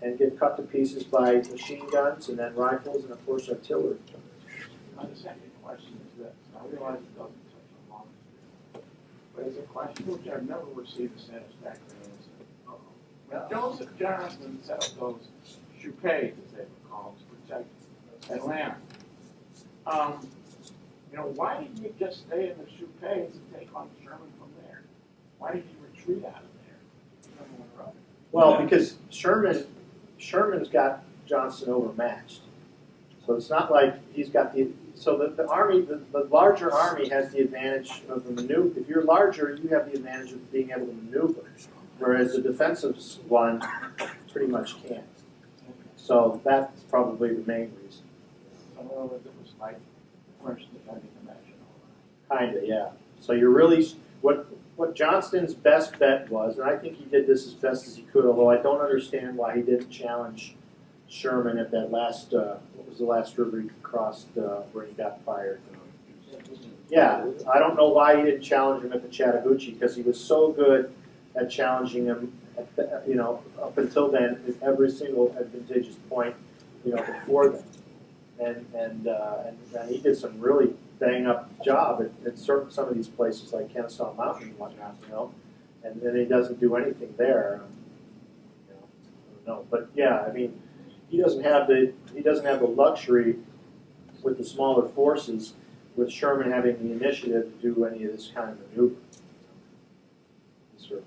and get cut to pieces by machine guns and then rifles and of course artillery. My second question is this: I realize it doesn't touch on Longstreet, but it's a question which I've never received a satisfactory answer. When Joseph Johnson set up those chupets, as they were called, to protect Atlanta, you know, why didn't you just stay in the chupets and take on Sherman from there? Why did you retreat out of there? Well, because Sherman's got Johnson overmatched. So it's not like he's got the army, the larger army has the advantage of the maneuver. If you're larger, you have the advantage of being able to maneuver, whereas the defensive one pretty much can't. So that's probably the main reason. So in other words, it was like French defending the national. Kinda, yeah. So you're really, what Johnston's best bet was, and I think he did this as best as he could, although I don't understand why he didn't challenge Sherman at that last, what was the last river he crossed where he got fired? Yeah, I don't know why he didn't challenge him at the Chattahoochee, because he was so good at challenging him, up until then, at every single advantageous point, before then. And he did some really bang-up job at some of these places like Kennesaw Mountain and whatnot, and then he doesn't do anything there. I don't know, but yeah, I mean, he doesn't have the luxury with the smaller forces, with Sherman having the initiative to do any of this kind of maneuver. Sir.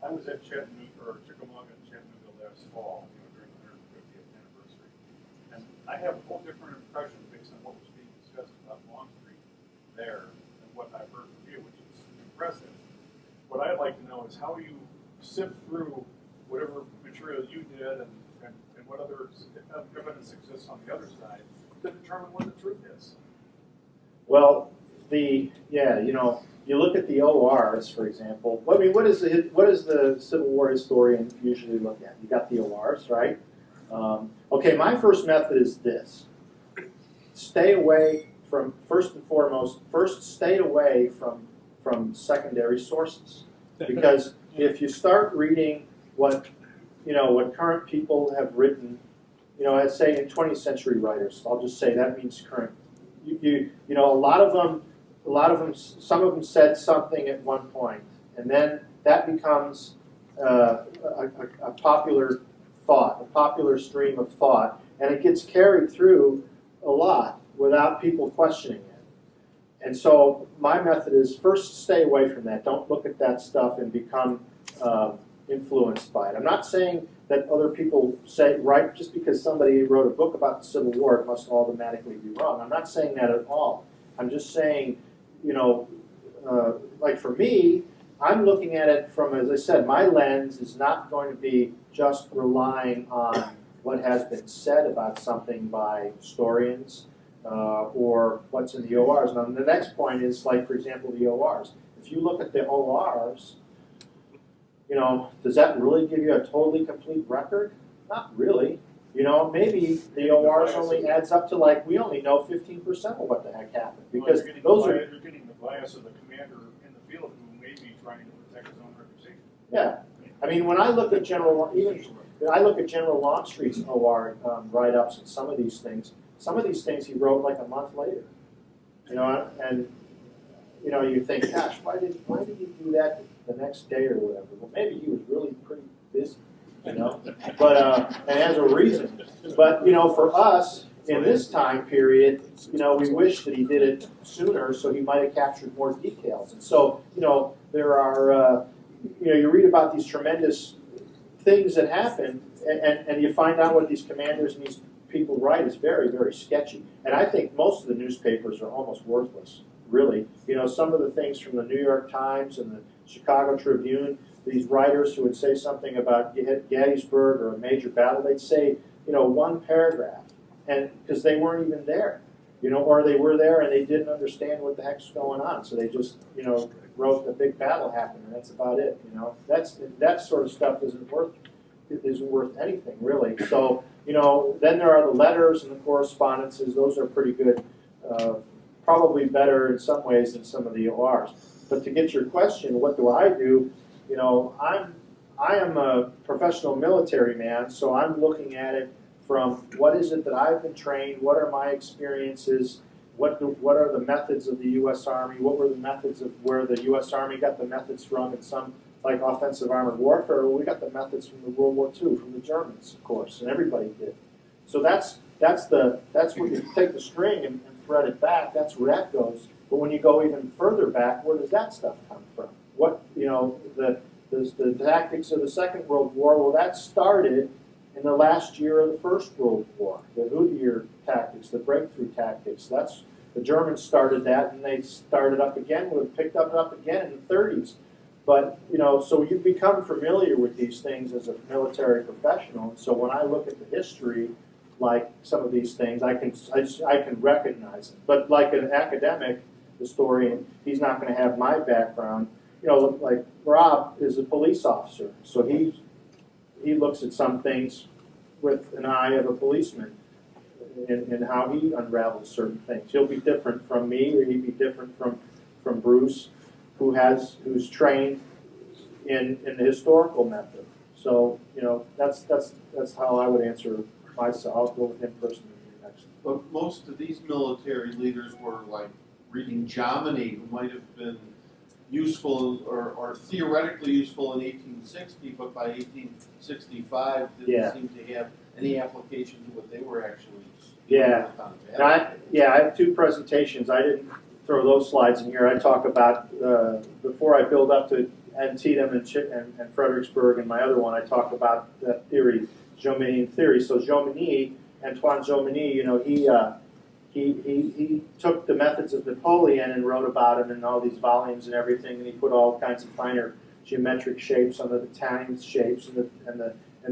I was at Chattanooga, or Chickamauga and Chattanooga last fall, during the 150th anniversary. And I have a whole different impression based on what was being discussed about Longstreet there than what I've heard from you, which is impressive. What I'd like to know is how you sift through whatever material you did and what other evidence exists on the other side to determine what the truth is. Well, you look at the ORs, for example. I mean, what does the Civil War historian usually look at? You got the ORs, right? Okay, my first method is this: stay away from, first stay away from secondary sources, because if you start reading what current people have written, let's say in 20th century writers, I'll just say that means current. A lot of them, some of them said something at one point, and then that becomes a popular thought, a popular stream of thought, and it gets carried through a lot without people questioning it. And so my method is first stay away from that. Don't look at that stuff and become influenced by it. I'm not saying that other people say, right, just because somebody wrote a book about the Civil War, it must automatically be wrong. I'm not saying that at all. I'm just saying, like for me, I'm looking at it from, as I said, my lens is not going to be just relying on what has been said about something by historians or what's in the ORs. Now, the next point is, like, for example, the ORs. If you look at the ORs, does that really give you a totally complete record? Not really. Maybe the ORs only adds up to, like, we only know 15% of what the heck happened, because you're getting the bias of the commander in the field who may be trying to protect his own reputation. Yeah, I mean, when I look at General Longstreet's OR write-ups and some of these things he wrote like a month later, and you think, gosh, why did he do that the next day or whatever? Well, maybe he was really pretty busy, but and has a reason. But for us in this time period, we wish that he did it sooner, so he might have captured more details. And so, there are, you read about these tremendous things that happen, and you find out what these commanders and these people write is very, very sketchy. And I think most of the newspapers are almost worthless, really. Some of the things from the New York Times and the Chicago Tribune, these writers who would say something about Gettysburg or a major battle, they'd say, one paragraph, and because they weren't even there, or they were there and they didn't understand what the heck's going on, so they just, wrote the big battle happened, and that's about it. That sort of stuff isn't worth anything, really. So, then there are the letters and the correspondences. Those are pretty good, probably better in some ways than some of the ORs. But to get your question, what do I do? I am a professional military man, so I'm looking at it from what is it that I've been trained, what are my experiences, what are the methods of the U.S. Army, what were the methods of where the U.S. Army got the methods from in some, like offensive armored warfare. Well, we got the methods from the World War II, from the Germans, of course, and everybody did. So that's where you take the string and thread it back, that's where that goes. But when you go even further back, where does that stuff come from? What, the tactics of the Second World War, well, that started in the last year of the First World War. The Houtier tactics, the breakthrough tactics, the Germans started that, and they started up again, picked up again in the 30s. But, so you become familiar with these things as a military professional. And so when I look at the history, like some of these things, I can recognize it. But like an academic historian, he's not going to have my background. Like Rob is a police officer, so he looks at some things with an eye of a policeman in how he unravels certain things. He'll be different from me, or he'd be different from Bruce, who's trained in the historical method. So, you know, that's how I would answer myself. I'll go with him personally next. But most of these military leaders were like reading Jomini, who might have been useful or theoretically useful in 1860, but by 1865 didn't seem to have any application to what they were actually doing on the battlefield. I have two presentations. I didn't throw those slides in here. I talk about, before I build up to Antietam and Fredericksburg, and my other one, I talk about that theory, Jominian theory. So Jomini, Antoine Jomini, you know, he took the methods of Napoleon and wrote about him in all these volumes and everything, and he put all kinds of finer geometric shapes on the battalion shapes and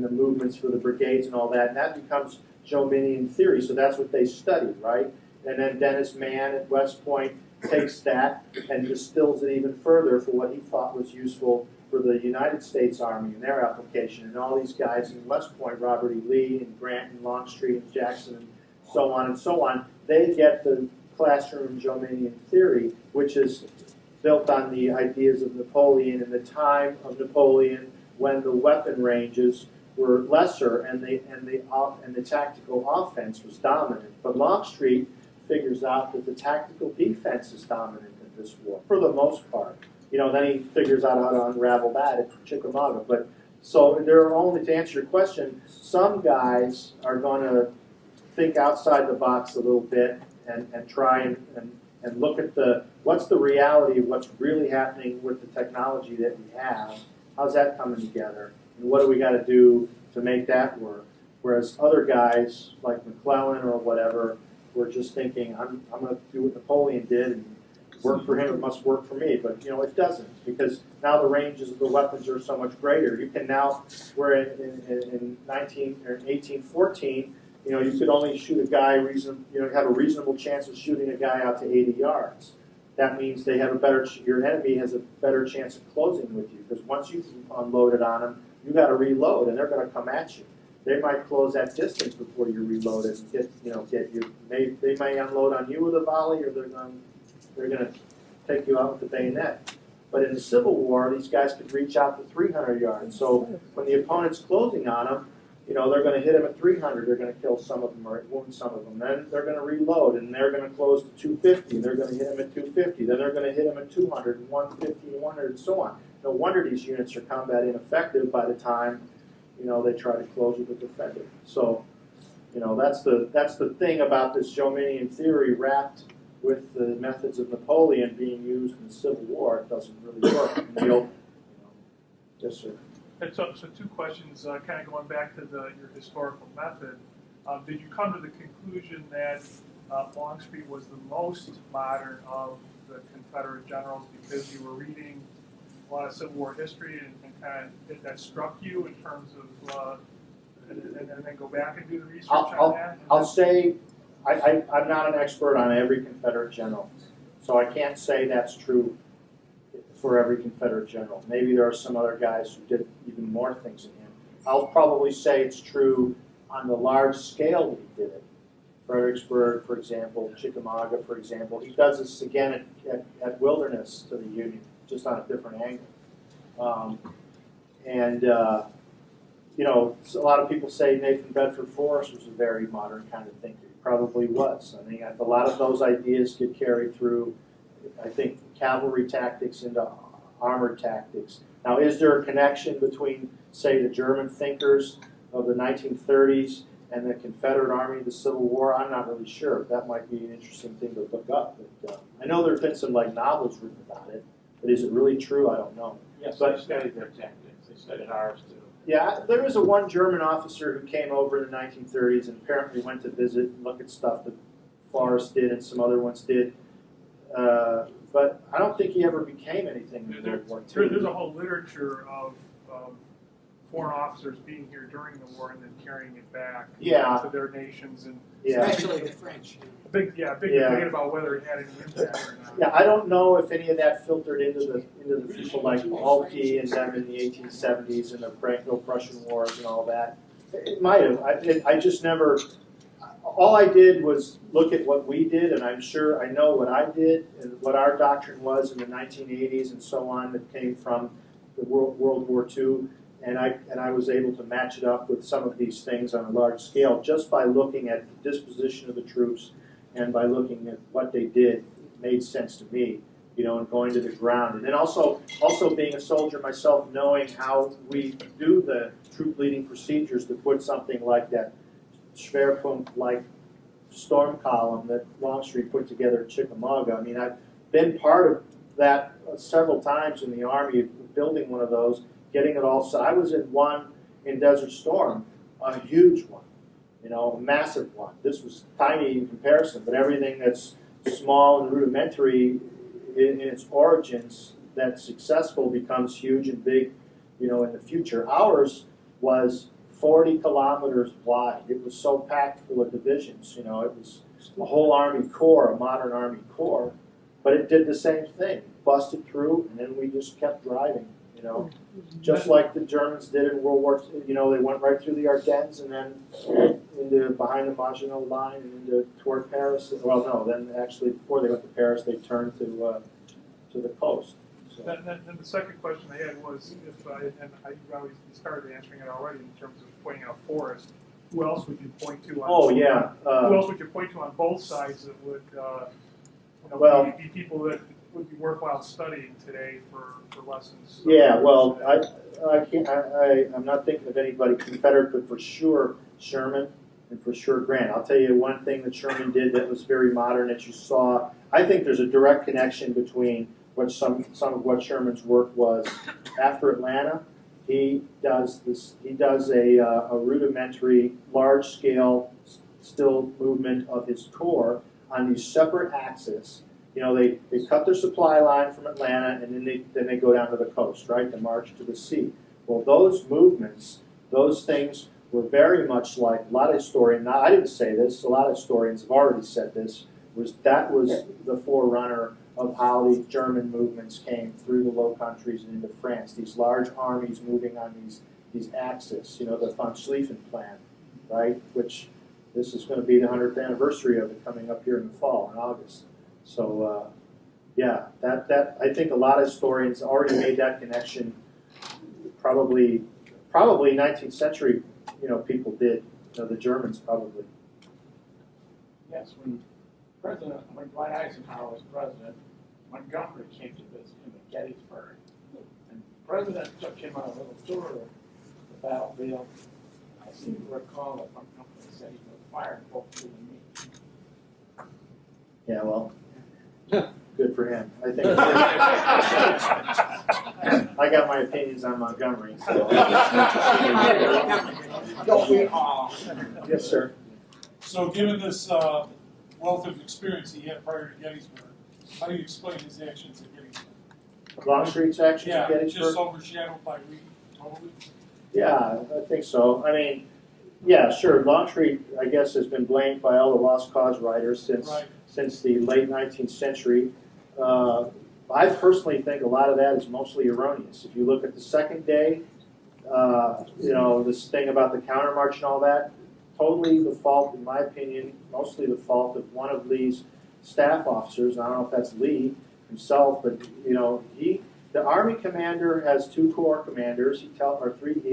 the movements for the brigades and all that, and that becomes Jominian theory. So that's what they studied, right? And then Dennis Mann at West Point takes that and distills it even further for what he thought was useful for the United States Army and their application. And all these guys in West Point, Robert E. Lee and Grant and Longstreet and Jackson and so on, they get the classroom Jominian theory, which is built on the ideas of Napoleon in the time of Napoleon when the weapon ranges were lesser and the tactical offense was dominant. But Longstreet figures out that the tactical defense is dominant in this war, for the most part. You know, then he figures out how to unravel that at Chickamauga. But so there are only, to answer your question, some guys are going to think outside the box a little bit and try and look at what's the reality of what's really happening with the technology that we have. How's that coming together? And what do we got to do to make that work? Whereas other guys like McClellan or whatever were just thinking, I'm going to do what Napoleon did and work for him, it must work for me. But, you know, it doesn't, because now the ranges of the weapons are so much greater. You can now, where in 1814, you know, you could only shoot a guy, have a reasonable chance of shooting a guy out to 80 yards. That means they have your enemy has a better chance of closing with you, because once you've unloaded on them, you got to reload, and they're going to come at you. They might close that distance before you reload it and get you. They may unload on you with a volley, or they're going to take you out with the bayonet. But in the Civil War, these guys could reach out to 300 yards. So when the opponent's closing on them, you know, they're going to hit them at 300. They're going to kill some of them or wound some of them. Then they're going to reload, and they're going to close to 250. And they're going to hit them at 250. Then they're going to hit them at 200 and 150 and 100 and so on. No wonder these units are combat ineffective by the time, you know, they try to close with the defender. So, you know, that's the thing about this Jominian theory wrapped with the methods of Napoleon being used in the Civil War. It doesn't really work in the open. You know. Yes, sir. And so two questions, kind of going back to your historical method. Did you come to the conclusion that Longstreet was the most modern of the Confederate generals because you were reading a lot of Civil War history and kind of that struck you in terms of, and then go back and do the research on that? I'll say I'm not an expert on every Confederate general, so I can't say that's true for every Confederate general. Maybe there are some other guys who did even more things than him. I'll probably say it's true on the large scale that he did it. Fredericksburg, for example, Chickamauga, for example. He does this again at Wilderness to the Union, just on a different angle. You know, a lot of people say Nathan Bedford Forrest was a very modern kind of thinker. He probably was. I mean, a lot of those ideas get carried through, I think, cavalry tactics into armored tactics. Now, is there a connection between, say, the German thinkers of the 1930s and the Confederate Army of the Civil War? I'm not really sure. That might be an interesting thing to look up. But, I know there have been some novels written about it, but is it really true? I don't know. Yes, but, they studied their tactics. They studied ours too. Yeah, there was one German officer who came over in the 1930s and apparently went to visit and look at stuff that Forrest did and some other ones did. But I don't think he ever became anything in World War II. There's a whole literature of foreign officers being here during the war and then carrying it back to their nations, and especially the French. Big debate about whether it had any impact or not. Yeah, I don't know if any of that filtered into the people like Alki and them in the 1870s and the Franco-Prussian Wars and all that. It might have. I just never. All I did was look at what we did, and I'm sure I know what I did and what our doctrine was in the 1980s and so on that came from the World War II, and I was able to match it up with some of these things on a large scale just by looking at the disposition of the troops and by looking at what they did. It made sense to me, you know, and going to the ground, and then also being a soldier myself, knowing how we do the troop leading procedures to put something like that Schwerpunkt-like storm column that Longstreet put together at Chickamauga. I mean, I've been part of that several times in the Army, building one of those, getting it all set. I was in one in Desert Storm, a huge one, you know, a massive one. This was tiny in comparison, but everything that's small and rudimentary in its origins that's successful becomes huge and big, you know, in the future. Ours was 40 kilometers wide. It was so packed full of divisions, you know, it was a whole Army Corps, a modern Army Corps, but it did the same thing, busted through, and then we just kept driving, you know, just like the Germans did in World War II. You know, they went right through the Ardennes and then into behind the Maginot Line and into toward Paris. Well, no, then actually before they went to Paris, they turned to the coast. So. Then the second question I had was, if and I probably started answering it already in terms of pointing out forest, who else would you point to? On who else would you point to on both sides that would you know, be people that would be worthwhile studying today for lessons? Yeah, well, I'm not thinking of anybody Confederate, but for sure Sherman and for sure Grant. I'll tell you one thing that Sherman did that was very modern that you saw. I think there's a direct connection between what some of what Sherman's work was after Atlanta. He does a rudimentary, large-scale still movement of his corps on these separate axes. You know, they cut their supply line from Atlanta, and then they go down to the coast, right, to march to the sea. Well, those movements, those things were very much like a lot of historians. Now, I didn't say this. A lot of historians have already said this. That was the forerunner of how these German movements came through the Low Countries and into France. These large armies moving on these axes. You know, the von Schlieffen plan, right? Which this is going to be the 100th anniversary of it coming up here in the fall, in August. So, yeah, that I think a lot of historians already made that connection. Probably 19th century, you know, people did. You know, the Germans probably. Yes, when Dwight Eisenhower was president, Montgomery came to visit him at Gettysburg, and the president took him on a little tour of the battlefield. I seem to recall that Montgomery said he was fired both you and me. Yeah, well, good for him. I think I got my opinions on Montgomery. So. Don't we all? Yes, sir. So given this wealth of experience he had prior to Gettysburg, how do you explain his actions at Gettysburg? Longstreet's actions at Gettysburg? Just overshadowed by Lee, totally? Yeah, I think so. I mean, yeah, sure. Longstreet, I guess, has been blamed by all the Lost Cause writers since the late 19th century. I personally think a lot of that is mostly erroneous. If you look at the second day, you know, this thing about the countermarch and all that, totally the fault, in my opinion, mostly the fault of one of Lee's staff officers. I don't know if that's Lee himself, but you know, the Army commander has two corps commanders. He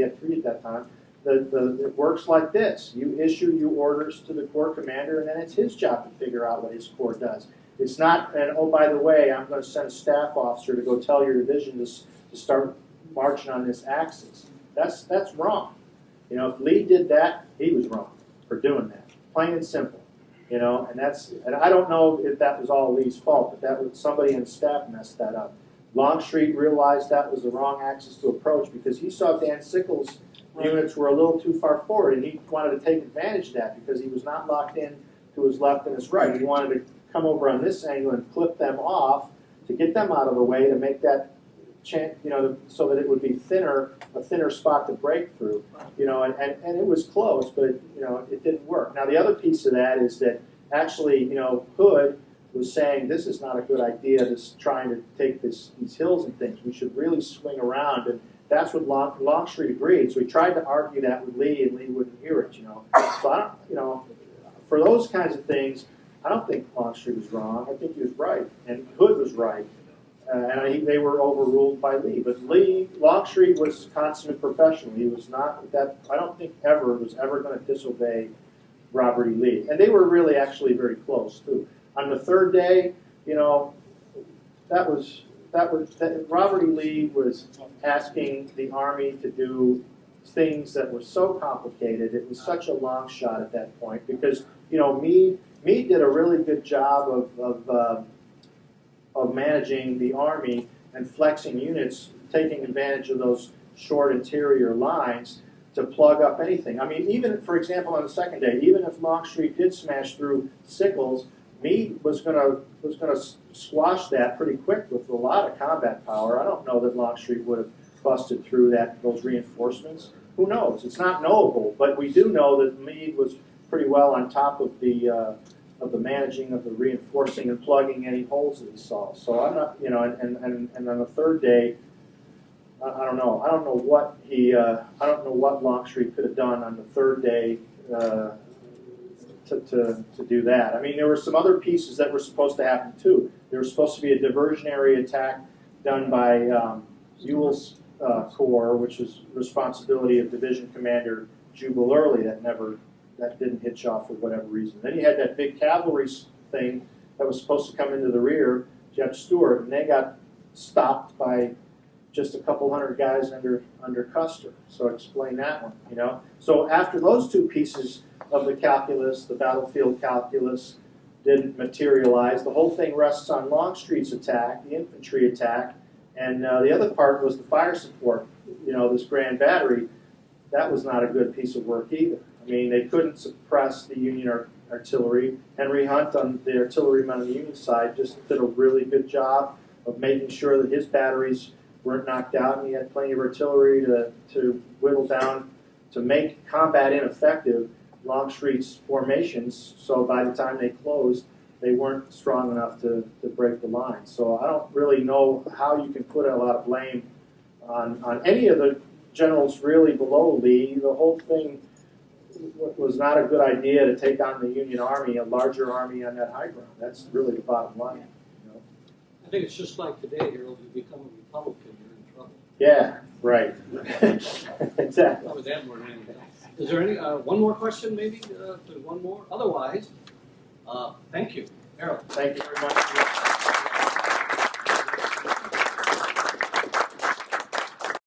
had three at that time. It works like this: you issue your orders to the corps commander, and then it's his job to figure out what his corps does. It's not, and oh, by the way, I'm going to send a staff officer to go tell your division to start marching on this axis. That's wrong. You know, if Lee did that, he was wrong for doing that. Plain and simple. You know, and I don't know if that was all Lee's fault, but that was somebody in staff messed that up. Longstreet realized that was the wrong axis to approach because he saw Dan Sickles' units were a little too far forward, and he wanted to take advantage of that because he was not locked in to his left and his right. He wanted to come over on this angle and clip them off to get them out of the way to make that you know, so that it would be a thinner spot to break through, you know, and it was close, but you know, it didn't work. Now the other piece of that is that actually, you know, Hood was saying this is not a good idea, this trying to take these hills and things. We should really swing around that's what Longstreet agreed. So he tried to argue that with Lee, and Lee wouldn't hear it. So I don't, for those kinds of things, I don't think Longstreet was wrong. I think he was right, and Hood was right, and they were overruled by Lee. But Longstreet was consummate professional. He was not that. I don't think was ever going to disobey Robert E. Lee, and they were really actually very close too. On the third day, Robert E. Lee was asking the Army to do things that were so complicated. It was such a long shot at that point because Meade did a really good job of managing the Army and flexing units, taking advantage of those short interior lines to plug up anything. I mean, even, for example, on the second day, even if Longstreet did smash through Sickles, Meade was gonna squash that pretty quick with a lot of combat power. I don't know that Longstreet would have busted through those reinforcements. Who knows? It's not knowable, but we do know that Meade was pretty well on top of the managing of the reinforcing and plugging any holes that he saw. So I'm not, and on the third day, I don't know. I don't know what Longstreet could have done on the third day to do that. I mean, there were some other pieces that were supposed to happen too. There was supposed to be a diversionary attack done by Ewell's Corps, which was responsibility of Division Commander Jubal Early. That didn't hitch off for whatever reason. Then you had that big cavalry thing that was supposed to come into the rear, Jeb Stuart, and they got stopped by just a couple hundred guys under Custer. So explain that one, So after those two pieces of the calculus, the battlefield calculus, didn't materialize, the whole thing rests on Longstreet's attack, the infantry attack, and the other part was the fire support, this Grand Battery. That was not a good piece of work either. I mean, they couldn't suppress the Union artillery. Henry Hunt, on the artilleryman on the Union side, just did a really good job of making sure that his batteries weren't knocked out, and he had plenty of artillery to whittle down to make combat ineffective Longstreet's formations. So by the time they closed, they weren't strong enough to break the line. So I don't really know how you can put a lot of blame on any of the generals really below Lee. The whole thing was not a good idea to take on the Union Army, a larger army on that high ground. That's really the bottom line. I think it's just like today, Harold, you become a Republican, you're in trouble. Yeah, right. Exactly. Probably that more than anything else. Is there any, one more question maybe? One more? Otherwise, thank you, Harold. Thank you very much.